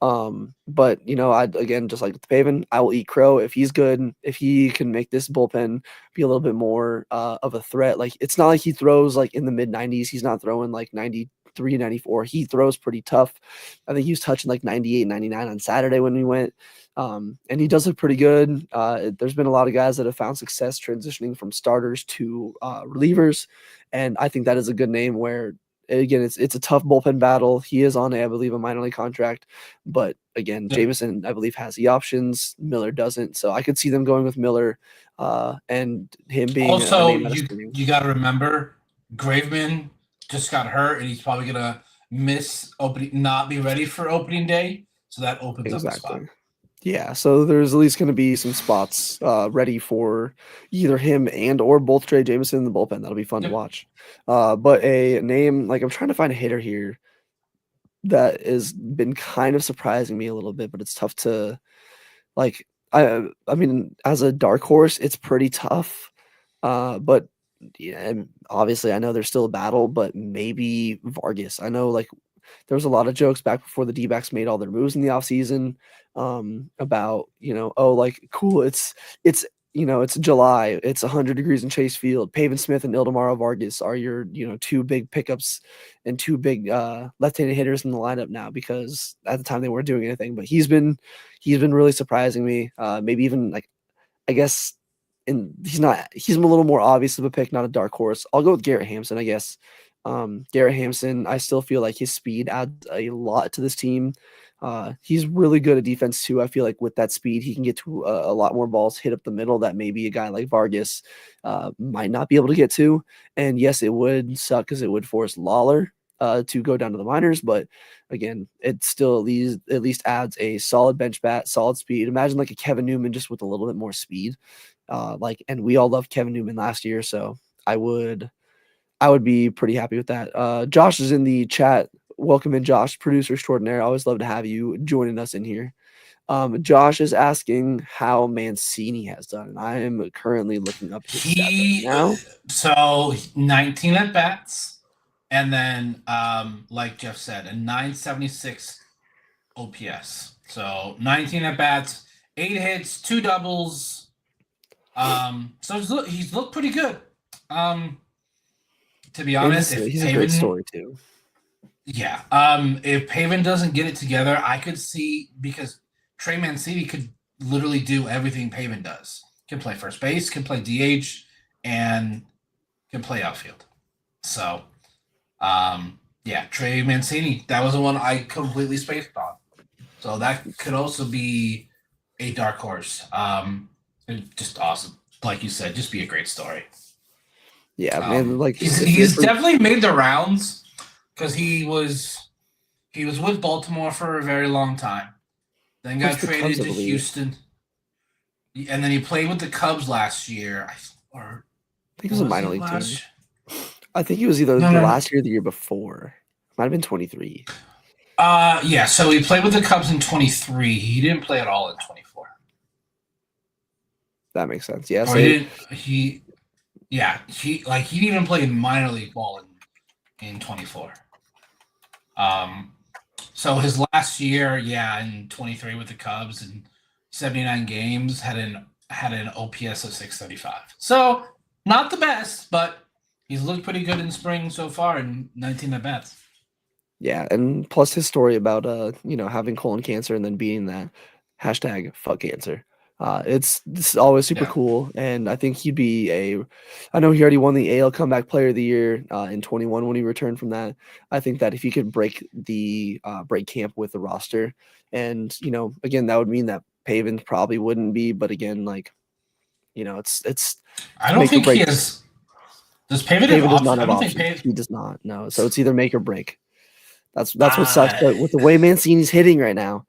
But I again just like with Pavin, I will eat crow if he's good. If he can make this bullpen be a little bit more of a threat. Like it's not like he throws like in the mid 90s. He's not throwing like 93, 94. He throws pretty tough. I think he was touching like 98, 99 on Saturday when we went. And he does look pretty good. There's been a lot of guys that have found success transitioning from starters to relievers, and I think that is a good name. Where again, it's a tough bullpen battle. He is on I believe, a minor league contract, but again, Yep. Jameson I believe has the options. Miller doesn't, so I could see them going with Miller, and him being a Also, name out of you spring. you got to remember, Graveman just got hurt, and he's probably gonna miss opening, not be ready for opening day. So that opens up a spot. Exactly. Yeah, so there's at least going to be some spots ready for either him and or both Trey Jameson in the bullpen. That'll be fun to Yep. watch. But a name like I'm trying to find a hitter here that has been kind of surprising me a little bit, but it's tough to like. I mean, as a dark horse, it's pretty tough. But yeah, and obviously I know there's still a battle, but maybe Vargas. I know like there was a lot of jokes back before the D-backs made all their moves in the offseason about, oh, like, cool, it's July, it's 100 degrees in Chase Field. Pavin Smith and Ildemaro Vargas are your, two big pickups and two big left-handed hitters in the lineup now because at the time they weren't doing anything. But he's been really surprising me. Maybe even like I guess and he's a little more obvious of a pick, not a dark horse. I'll go with Garrett Hampson, I guess. Garrett Hampson, I still feel like his speed adds a lot to this team. He's really good at defense too. I feel like with that speed, he can get to a lot more balls hit up the middle that maybe a guy like Vargas might not be able to get to. And yes, it would suck because it would force Lawler to go down to the minors, but again, it still at least adds a solid bench bat, solid speed. Imagine like a Kevin Newman just with a little bit more speed. And we all loved Kevin Newman last year, so I would be pretty happy with that. Josh is in the chat. Welcome in, Josh, producer extraordinaire. I always love to have you joining us in here. Josh is asking how Mancini has done, and I am currently looking up his stats right now. So 19 at bats, and then like Jeff said, a 976 OPS. So 19 at bats, 8 hits, 2 doubles. So he's looked pretty good. To be honest, He's a great story too. Yeah. If Pavin doesn't get it together, I could see because Trey Mancini could literally do everything Pavin does. Can play first base, can play DH, and can play outfield. So, yeah, Trey Mancini. That was the one I completely spaced on. So that could also be a dark horse. Just awesome. Like you said, just be a great story. Yeah, man. Like he's definitely made the rounds because he was with Baltimore for a very long time. Then got traded to Houston, and then he played with the Cubs last year. I think it was a minor league team. I think he was either the last year or the year before. Might have been 23. Yeah. So he played with the Cubs in 23. He didn't play at all in 24. That makes sense. Yeah. Or he didn't even play minor league ball in 24. So his last year, in 23 with the Cubs and 79 games had an OPS of 635. So not the best, but he's looked pretty good in spring so far in 19 at bats. Yeah, and plus his story about having colon cancer and then beating that hashtag fuck cancer. This is always super Yeah. cool, and I think he'd be I know he already won the AL Comeback Player of the Year in 21 when he returned from that. I think that if he could break camp with the roster, and again that would mean that Pavin probably wouldn't be, but again like it's I don't make or think he break. has. Does Pavin have Pavin does not options? I have don't think options. Pavin. He does not. No, so it's either make or break. That's what sucks. Uh, But with the way Mancini's hitting right now,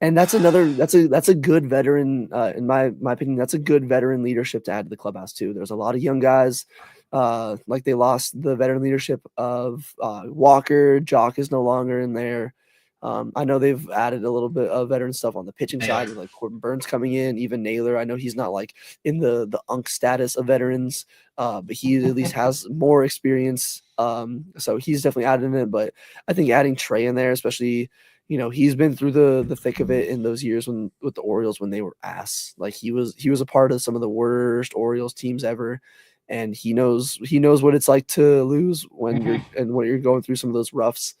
and that's a good veteran in my opinion. That's a good veteran leadership to add to the clubhouse too. There's a lot of young guys. Like they lost the veteran leadership of Walker. Jock is no longer in there. I know they've added a little bit of veteran stuff on the pitching Naylor. side with like Corbin Burns coming in, even Naylor. I know he's not like in the unk status of veterans, but he at least has more experience. So he's definitely added in it. But I think adding Trey in there, especially he's been through the thick of it in those years when with the Orioles when they were ass. Like he was a part of some of the worst Orioles teams ever, and he knows what it's like to lose when Mhm. you're going through some of those rough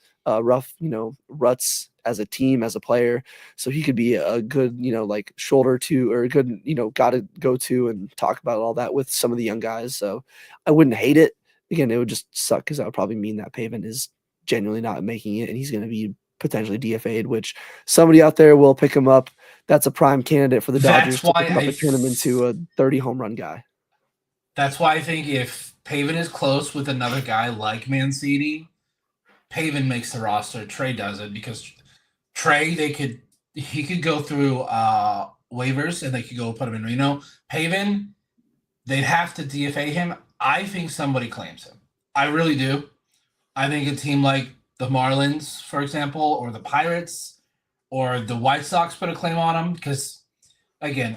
ruts as a team as a player. So he could be a good like shoulder to or a good got to go to and talk about all that with some of the young guys. So I wouldn't hate it. Again, it would just suck because that would probably mean that Pavin is genuinely not making it and he's going to be potentially DFA'd, which somebody out there will pick him up. That's a prime candidate for the That's Dodgers why to pick him up and turn him into a 30 home run guy. That's why I think if Pavin is close with another guy like Mancini, Pavin makes the roster. Trey doesn't because Trey he could go through waivers and they could go put him in Reno. Pavin, they'd have to DFA him. I think somebody claims him. I really do. I think a team like the Marlins, for example, or the Pirates, or the White Sox put a claim on him because again,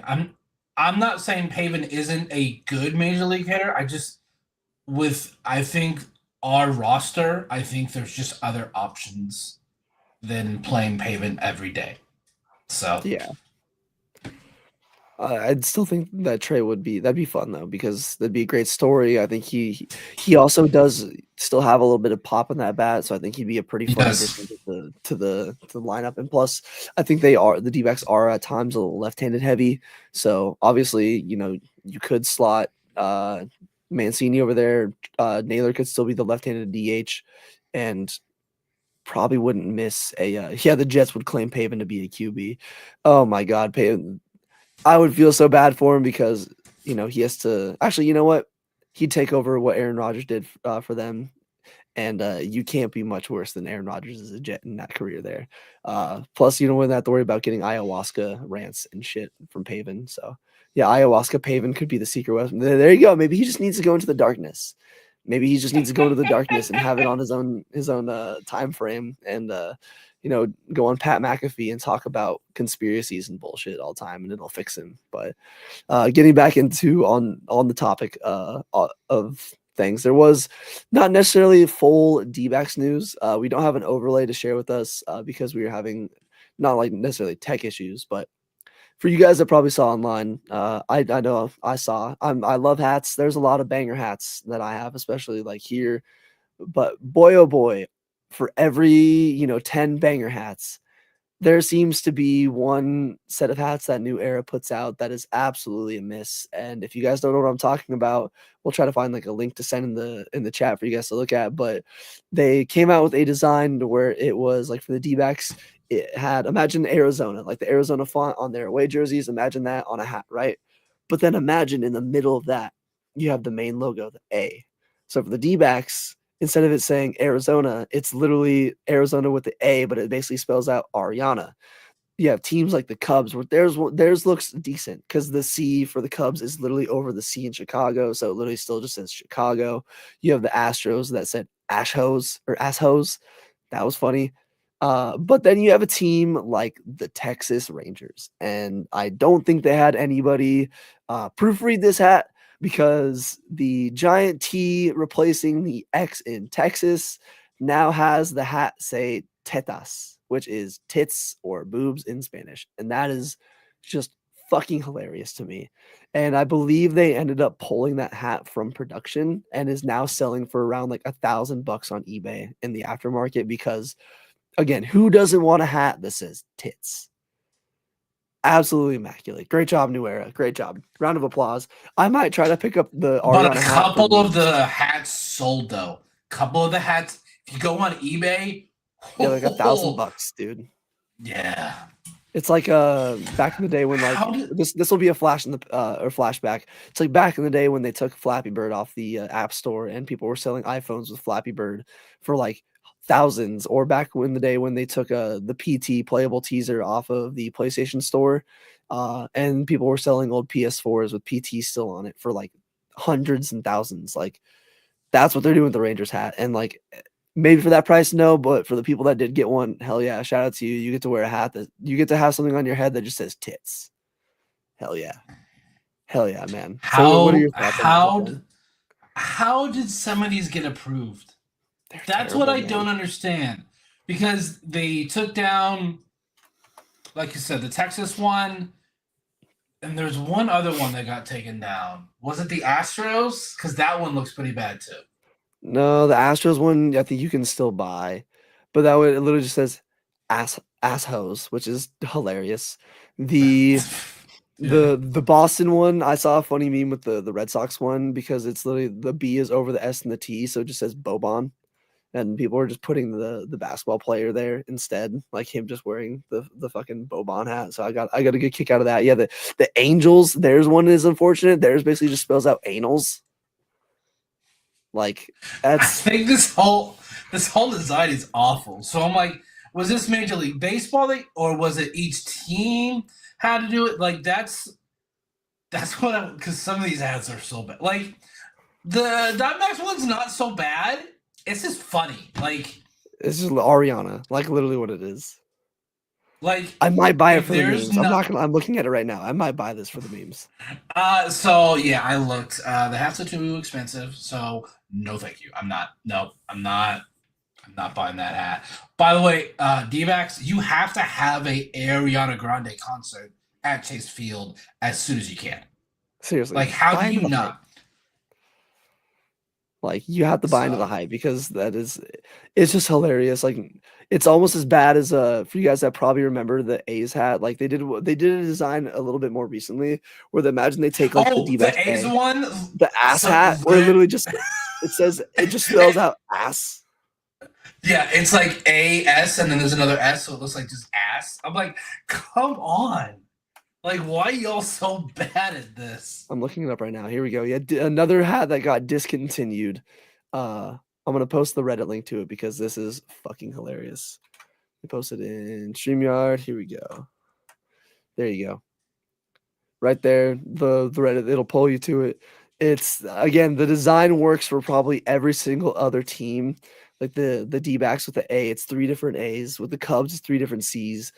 I'm not saying Pavin isn't a good major league hitter. I think our roster, I think there's just other options than playing Pavin every day. So Yeah. I'd still think that Trey that'd be fun though because that'd be a great story. I think he also does still have a little bit of pop in that bat, so I think he'd be a pretty fun yes, addition to the lineup. And plus, I think the D-backs are at times a little left-handed heavy, so obviously you could slot Mancini over there. Naylor could still be the left-handed DH, and probably wouldn't miss the Jets would claim Pavin to be a QB. Oh my God, Pavin. I would feel so bad for him because he has to actually. You know what? He'd take over what Aaron Rodgers did for them, and you can't be much worse than Aaron Rodgers as a Jet in that career there. Plus, you don't have to worry about getting ayahuasca rants and shit from Pavin. So yeah, ayahuasca Pavin could be the secret weapon. There you go. Maybe he just needs to go into the darkness. Maybe he just needs to go into the darkness and have it on his own time frame and go on Pat McAfee and talk about conspiracies and bullshit all the time, and it'll fix him. But getting back into on the topic of things, there was not necessarily full D-backs news. We don't have an overlay to share with us because we were having not like necessarily tech issues, but for you guys that probably saw online, I know I saw. I love hats. There's a lot of banger hats that I have, especially like here. But boy, oh boy, for every 10 banger hats, there seems to be one set of hats that New Era puts out that is absolutely a miss. And if you guys don't know what I'm talking about, we'll try to find like a link to send in the chat for you guys to look at. But they came out with a design where it was like for the D-backs, it had imagine Arizona, like the Arizona font on their away jerseys. Imagine that on a hat, right? But then imagine in the middle of that, you have the main logo, the A. So for the D-backs, instead of it saying Arizona, it's literally Arizona with the A, but it basically spells out Ariana. You have teams like the Cubs where theirs looks decent because the C for the Cubs is literally over the C in Chicago, so it literally still just says Chicago. You have the Astros that said Ashhose or Asshose. That was funny. But then you have a team like the Texas Rangers, and I don't think they had anybody proofread this hat because the giant T replacing the X in Texas now has the hat say tetas, which is tits or boobs in Spanish. And that is just fucking hilarious to me. And I believe they ended up pulling that hat from production and is now selling for around like $1,000 on eBay in the aftermarket because, again, who doesn't want a hat that says tits? Absolutely immaculate. Great job, New Era. Great job. Round of applause. I might try to pick up the But a Ariana hat for couple of memes. the hats sold though. Couple of the hats, if you go on eBay, Yeah, like $1,000, dude. Yeah. It's like back in the day when like Did, this will be a flash in the or flashback. It's like back in the day when they took Flappy Bird off the App Store and people were selling iPhones with Flappy Bird for like thousands, or back in the day when they took the PT playable teaser off of the PlayStation Store, and people were selling old PS4s with PT still on it for like hundreds and thousands. Like that's what they're doing with the Rangers hat, and like maybe for that price, no, but for the people that did get one, hell yeah, shout out to you. You get to wear a hat that you get to have something on your head that just says tits. Hell yeah. Hell yeah, man. So what are your thoughts on that whole thing? How did some of these get approved? They're That's terrible, what I man. don't understand. Because they took down, like you said, the Texas one, and there's one other one that got taken down. Was it the Astros? Because that one looks pretty bad too. No, the Astros one, I think you can still buy, but that one it literally just says asshoes, which is hilarious. The the Boston one, I saw a funny meme with the Red Sox one because it's literally the B is over the S and the T, so it just says Boban. And people are just putting the basketball player there instead, like him just wearing the fucking Boban hat. So I got a good kick out of that. Yeah, the Angels, theirs one is unfortunate. Theirs basically just spells out anals. Like I that's think this whole design is awful. So I'm like, was this Major League Baseball or was it each team had to do it? Like that's what because some of these ads are so bad. Like the Dbacks one's not so bad. It's just funny. Like it's just Ariana, like literally what it is. Like I might buy it if for the there's memes. I'm not gonna. I'm looking at it right now. I might buy this for the memes. So yeah, I looked. The hats are too expensive. So no, thank you. I'm not. No, I'm not. I'm not buying that hat. By the way, Dbacks, you have to have a Ariana Grande concert at Chase Field as soon as you can. Seriously, Like, how buy do into you the hype. not? Like you have to buy into the So, hype because it's just hilarious. Like it's almost as bad as for you guys that probably remember the A's hat. Like they did a design a little bit more recently where they imagine they take like the the D-backs A's A, one. the ass So hat, where it literally just it says it just spells out ass. yeah, it's like AS and then there's another S, so it looks like just ass. I'm like, come on. Like, why are y'all so bad at this? I'm looking it up right now. Here we go. Yeah, another hat that got discontinued. I'm gonna post the Reddit link to it because this is fucking hilarious. I posted in StreamYard. Here we go. There you go. Right there, the Reddit, it'll pull you to it. It's again, the design works for probably every single other team. Like the D-backs with the A, it's 3 different A's. With the Cubs, it's 3 different C's.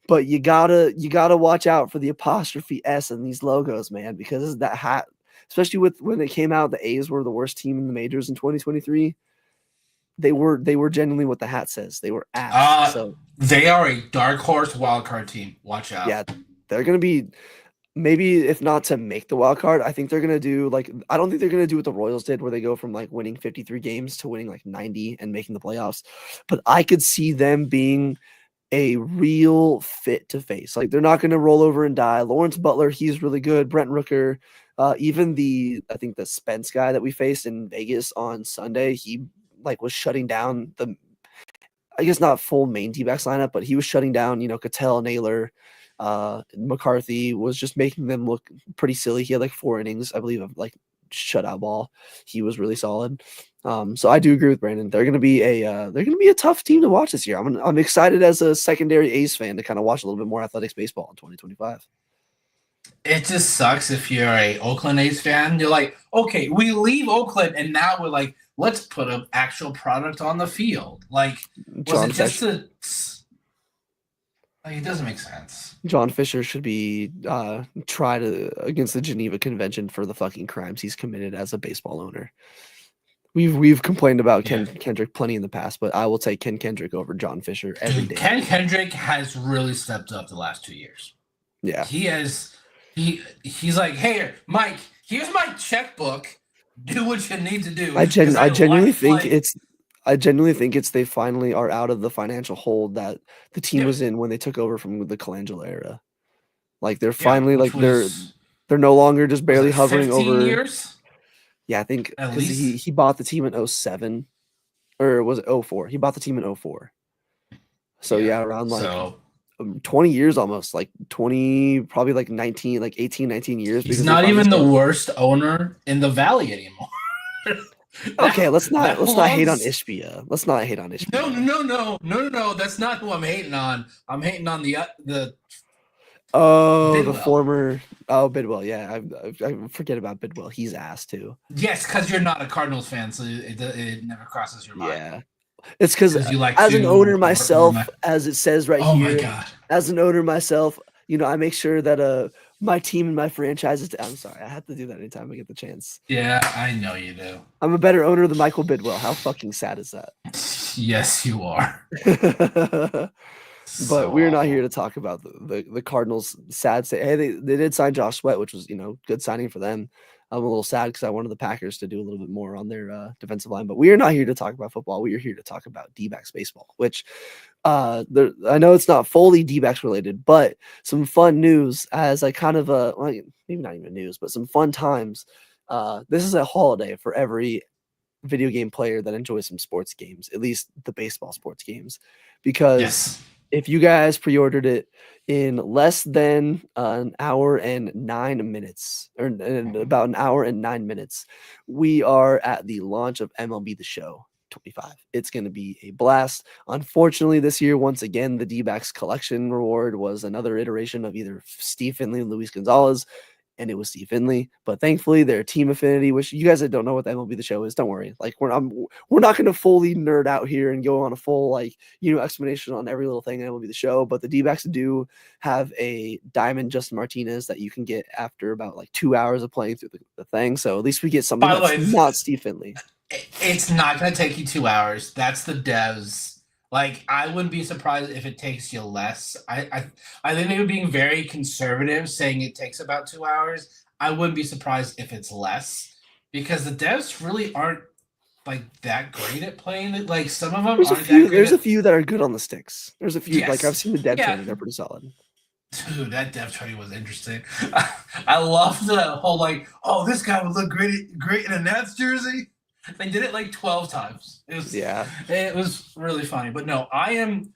But you gotta watch out for the apostrophe S in these logos, man, because that hat, especially with when it came out, the A's were the worst team in the majors in 2023. They were genuinely what the hat says. They were ass. So They are a dark horse wildcard team. Watch out. yeah, they're gonna be maybe if not to make the wild card. I think they're gonna do like I don't think they're gonna do what the Royals did, where they go from like winning 53 games to winning like 90 and making the playoffs. But I could see them being a real fit to face. Like they're not going to roll over and die. Lawrence Butler, he's really good. Brent Rooker, even I think the Spence guy that we faced in Vegas on Sunday, he like was shutting down I guess not full main D-backs lineup, but he was shutting down, Cattell, Naylor, McCarthy was just making them look pretty silly. He had like 4 innings, I believe, of like shutout ball. He was really solid. So I do agree with Brandon. They're going to be a tough team to watch this year. I'm excited as a secondary A's fan to kind of watch a little bit more athletics baseball in 2025. It just sucks if you're a Oakland A's fan. You're like, okay, we leave Oakland and now we're like, let's put an actual product on the field. Like, was it just like, it doesn't make sense. John Fisher should be tried against the Geneva Convention for the fucking crimes he's committed as a baseball owner. We've complained about Ken Kendrick plenty in the past, but I will take Ken Kendrick over John Fisher every day. Ken Kendrick has really stepped up the last 2 years. Yeah, he has. He's like, hey, Mike, here's my checkbook. Do what you need to do I because gen I I genuinely like think like it's I genuinely think it's they finally are out of the financial hold that the team yeah was in when they took over from the Colangelo era. Like they're yeah, finally which like was they're no longer just was barely it hovering 15 over. years Yeah, I think at because he least? he bought the team in '07 or was it '04? He bought the team in '04. So Yeah. yeah, around like So 20 years almost, like 20, probably like 19, like 18, 19 years he's because they not finally even the started. worst owner in the valley anymore. Okay, that that let's not hate on belongs. Ishbia. Let's not hate on No, Ishbia. no, no, no, no, no, no. That's not who I'm hating on. I'm hating on the Oh, the Bidwell. former Bidwell. Yeah, I forget about Bidwell. He's ass too. Yes, because you're not a Cardinals fan, so it never crosses your mind Yeah. It's because because you like as an to owner myself, as it says right Oh my here, god. as an owner myself, I make sure that my team and my franchise is. I'm sorry, I have to do that anytime I get the chance. Yeah, I know you do. I'm a better owner than Michael Bidwell. How fucking sad is that? Yes, you are. But So we're not here awful. to talk about the Cardinals' sad state. Hey, they did sign Josh Sweat, which was good signing for them. I'm a little sad because I wanted the Packers to do a little bit more on their defensive line. But we are not here to talk about football. We are here to talk about D-backs baseball, which I know it's not fully D-backs related, but some fun news as I kind of well, maybe not even news, but some fun times. This is a holiday for every video game player that enjoys some sports games, at least the baseball sports games, because Yes. if you guys pre-ordered it in less than an hour and 9 minutes, or in about an hour and 9 minutes, we are at the launch of MLB The Show 25. It's going to be a blast. Unfortunately, this year, once again, the D-backs collection reward was another iteration of either Steve Finley and Luis Gonzalez, and it was Steve Finley. But thankfully, their team affinity, which you guys that don't know what the MLB The Show is, don't worry. Like we're not going to fully nerd out here and go on a full explanation on every little thing in MLB The Show. But the D-backs do have a diamond Justin Martinez that you can get after about like 2 hours of playing through the thing. So at least we get something By the that's way, not Steve Finley. it's not going to take you 2 hours. That's the devs. Like, I wouldn't be surprised if it takes you less. I think they were being very conservative, saying it takes about 2 hours. I wouldn't be surprised if it's less because the devs really aren't like that great at playing it. Like, some of them aren't that great There's a at. few that are good on the sticks. There's a few like I've Yes. seen the dev Yeah. training; they're pretty solid. Dude, that dev training was interesting. I love the whole like, oh, this guy would look great in a Nats jersey. They did it like 12 times. Yeah, It was really funny. But no, I am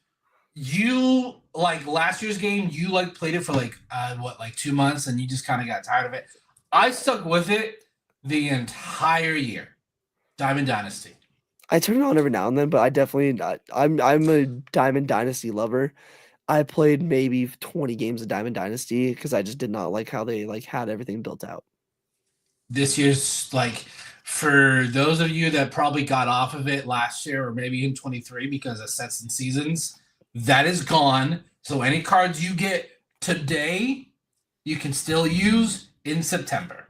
you like last year's game, you like played it for like what, like 2 months and you just kind of got tired of it. I stuck with it the entire year. Diamond Dynasty. I turn it on every now and then, but I definitely I'm a Diamond Dynasty lover. I played maybe 20 games of Diamond Dynasty because I just did not like how they had everything built out. This year's like for those of you that probably got off of it last year or maybe in 23 because of sets and seasons, that is gone. So any cards you get today, you can still use in September.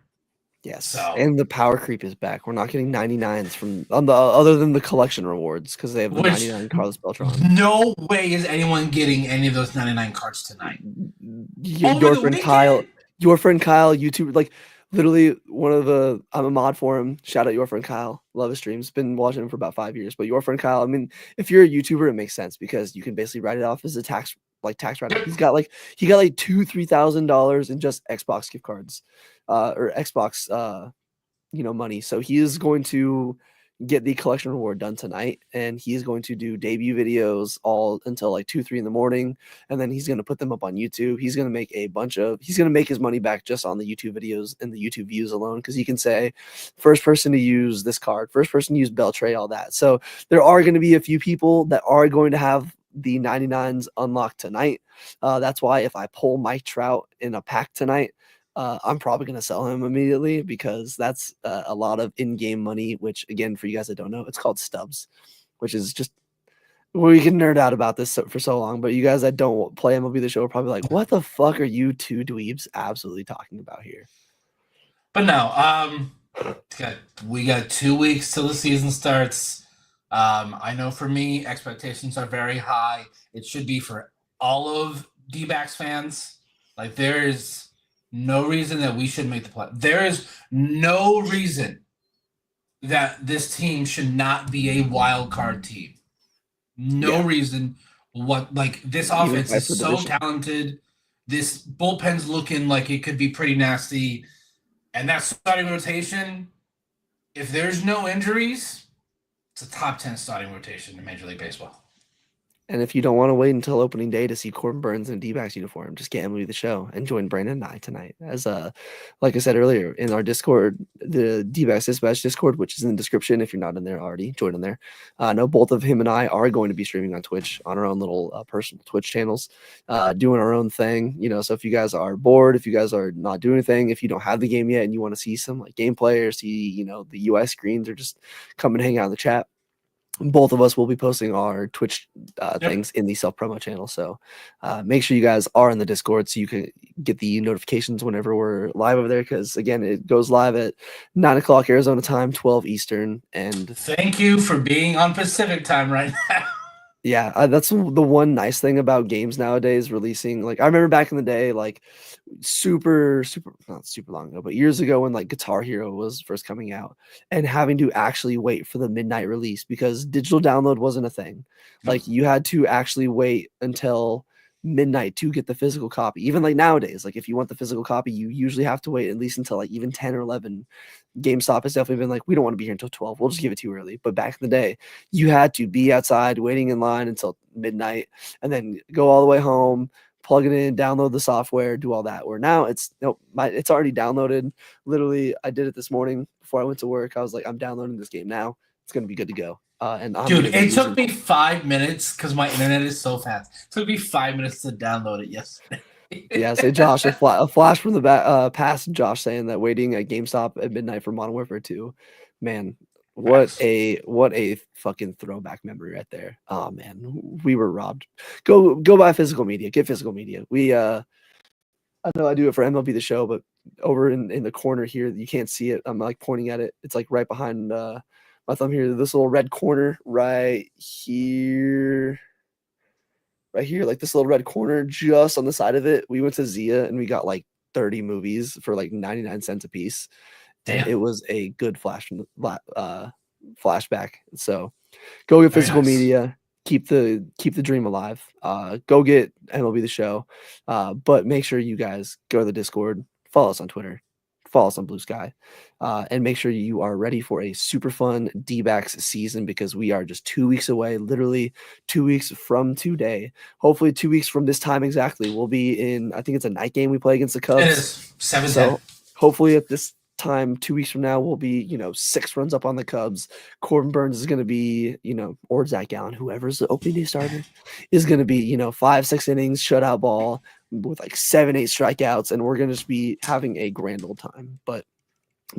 Yes, So, and the power creep is back. We're not getting 99s from on the other than the collection rewards because they have the which 99 Carlos Beltran. no way is anyone getting any of those 99 cards tonight. Over Your the friend Kyle, weekend, YouTube, like literally I'm a mod for him. Shout out your friend Kyle. Love his streams. Been watching him for about 5 years. But your friend Kyle, I mean, if you're a YouTuber, it makes sense because you can basically write it off as a tax write off. yep, He got like $2,000-3,000 in just Xbox gift cards, or Xbox money. So he is going to get the collection reward done tonight, and he is going to do debut videos all until like 2, 3 in the morning, and then he's going to put them up on YouTube. He's going to make he's going to make his money back just on the YouTube videos and the YouTube views alone, because he can say first person to use this card, first person to use Beltray, all that. So there are going to be a few people that are going to have the 99s unlocked tonight. That's why if I pull Mike Trout in a pack tonight, I'm probably going to sell him immediately because that's a lot of in-game money, which again, for you guys that don't know, it's called stubs, which is just we can nerd out about this for so long, but you guys that don't play MLB The Show are probably like, what the fuck are you two dweebs absolutely talking about here? but no, we got 2 weeks till the season starts. I know for me, expectations are very high. It should be for all of D-backs fans. Like, there is no reason that we should make the play. There is no reason that this team should not be a wild card team. No Yeah, reason. What like this even offense fight is for so division. talented. This bullpen's looking like it could be pretty nasty. And that starting rotation, if there's no injuries, it's a top 10 starting rotation in Major League Baseball. And if you don't want to wait until opening day to see Corbin Burns in a D-backs uniform, just get Emily the show and join Brandon and I tonight. As like I said earlier, in our Discord, the D-backs dispatch Discord, which is in the description. If you're not in there already, join in there. I know both of him and I are going to be streaming on Twitch on our own little personal Twitch channels, doing our own thing. So if you guys are bored, if you guys are not doing anything, if you don't have the game yet and you want to see some like gameplay or see the UI screens or just come and hang out in the chat, both of us will be posting our Twitch things in the self promo channel. So make sure you guys are in the Discord so you can get the notifications whenever we're live over there. Because again, it goes live at 9 o'clock Arizona time, 12 Eastern. And thank you for being on Pacific time right now. yeah, that's the one nice thing about games nowadays releasing. Like I remember back in the day, like super not super long ago, but years ago when like Guitar Hero was first coming out and having to actually wait for the midnight release because digital download wasn't a thing. Like you had to actually wait until midnight to get the physical copy. Even like nowadays, like if you want the physical copy, you usually have to wait at least until like even 10 or 11. GameStop has definitely been like, we don't want to be here until 12. We'll just give it to you early. But back in the day, you had to be outside waiting in line until midnight and then go all the way home, plug it in, download the software, do all that. Where now it's nope, it's already downloaded. Literally, I did it this morning before I went to work. I was like, I'm downloading this game now. It's gonna be good to go. And I'm Dude, gonna be it took using. me 5 minutes because my internet is so fast. It took me 5 minutes to download it yesterday. Yeah, say Josh, a flash from the past. Josh saying that waiting at GameStop at midnight for Modern Warfare 2, man, what Facts. a fucking throwback memory right there. Oh man, we were robbed. Go buy physical media. Get physical media. I know I do it for MLB the Show, but over in the corner here, you can't see it. I'm like pointing at it. It's like right behind my thumb here. This little red corner right here. Right here, like this little red corner just on the side of it. We went to Zia and we got like 30 movies for like 99 cents a piece. And Damn. it was a good flashback. So go get Very physical nice. media, keep the dream alive. Go get MLB the Show. But make sure you guys go to the Discord, follow us on Twitter, follow us on Blue Sky, and make sure you are ready for a super fun D-backs season because we are just 2 weeks away, literally 2 weeks from today. Hopefully 2 weeks from this time exactly. We'll be in, I think it's a night game we play against the It Cubs. is 7-10. So hopefully at this time 2 weeks from now we'll be 6 runs up on the Cubs. Corbin Burns is going to be or Zach Allen, whoever's the opening day starter, is going to be 5-6 innings shutout ball with like 7-8 strikeouts, and we're going to just be having a grand old time. But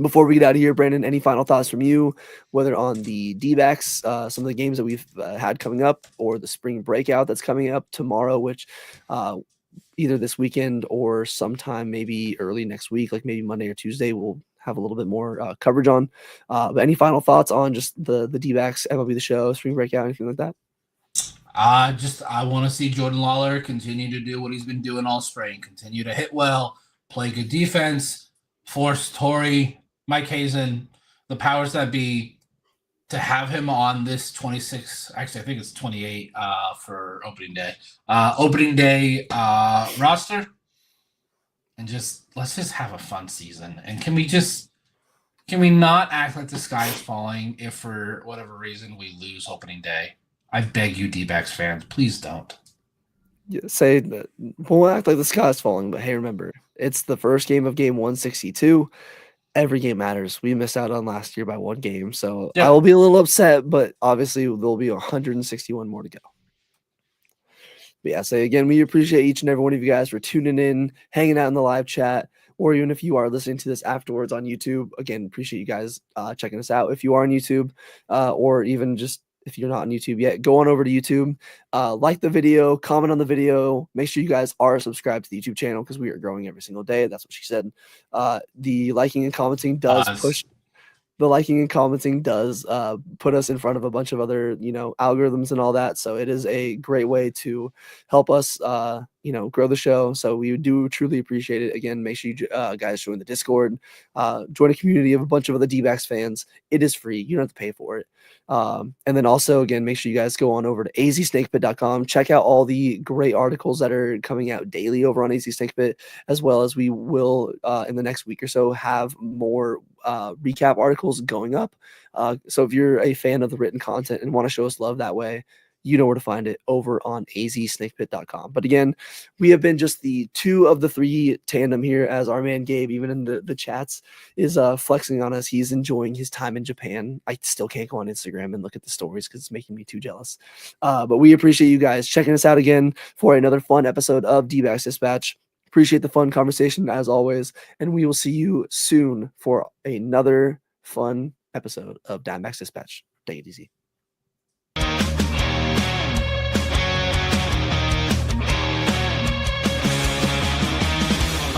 before we get out of here, Brandon, any final thoughts from you, whether on the D-backs, some of the games that we've had coming up, or the spring breakout that's coming up tomorrow, which either this weekend or sometime maybe early next week, like maybe Monday or Tuesday, we'll have a little bit more coverage on. But any final thoughts on just the D-backs, MLB the Show, spring breakout, anything like that? I want to see Jordan Lawler continue to do what he's been doing all spring. Continue to hit well, play good defense, force Torrey, Mike Hazen, the powers that be, to have him on this 26. Actually, I think it's 28 for opening day. Roster, and let's just have a fun season. And can we not act like the sky is falling if for whatever reason we lose opening day? I beg you, D-backs fans, please don't. Yeah, say that we'll act like the sky's falling, but hey, remember, it's the first game of game 162. Every game matters. We missed out on last year by one game, so I will be a little upset, but obviously there'll be 161 more to go. But yeah, so again, we appreciate each and every one of you guys for tuning in, hanging out in the live chat, or even if you are listening to this afterwards on YouTube, again, appreciate you guys checking us out. If you are on YouTube, or even just if you're not on YouTube yet, go on over to YouTube, like the video, comment on the video. Make sure you guys are subscribed to the YouTube channel because we are growing every single day. That's what she said. The liking and commenting does push. the liking and commenting does put us in front of a bunch of other, algorithms and all that. So it is a great way to help us, grow the show. So we do truly appreciate it. Again, make sure you guys join the Discord, join a community of a bunch of other D-backs fans. It is free. You don't have to pay for it. And then also, again, make sure you guys go on over to azsnakepit.com. Check out all the great articles that are coming out daily over on AZ Snakepit, as well as we will, in the next week or so, have more recap articles going up. So if you're a fan of the written content and want to show us love that way, you know where to find it over on azsnakepit.com. But again, we have been just the 2 of the 3 tandem here, as our man Gabe, even in the chats, is flexing on us. He's enjoying his time in Japan. I still can't go on Instagram and look at the stories because it's making me too jealous. But we appreciate you guys checking us out again for another fun episode of Dbacks Dispatch. Appreciate the fun conversation as always, and we will see you soon for another fun episode of Dbacks Dispatch. Take it easy.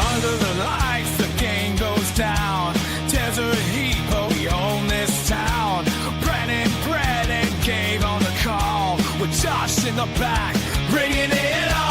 Under the lights, the game goes down. Desert heat, but we own this town. Brennan, Brett, and Gabe on the call, with Josh in the back, bringing it on.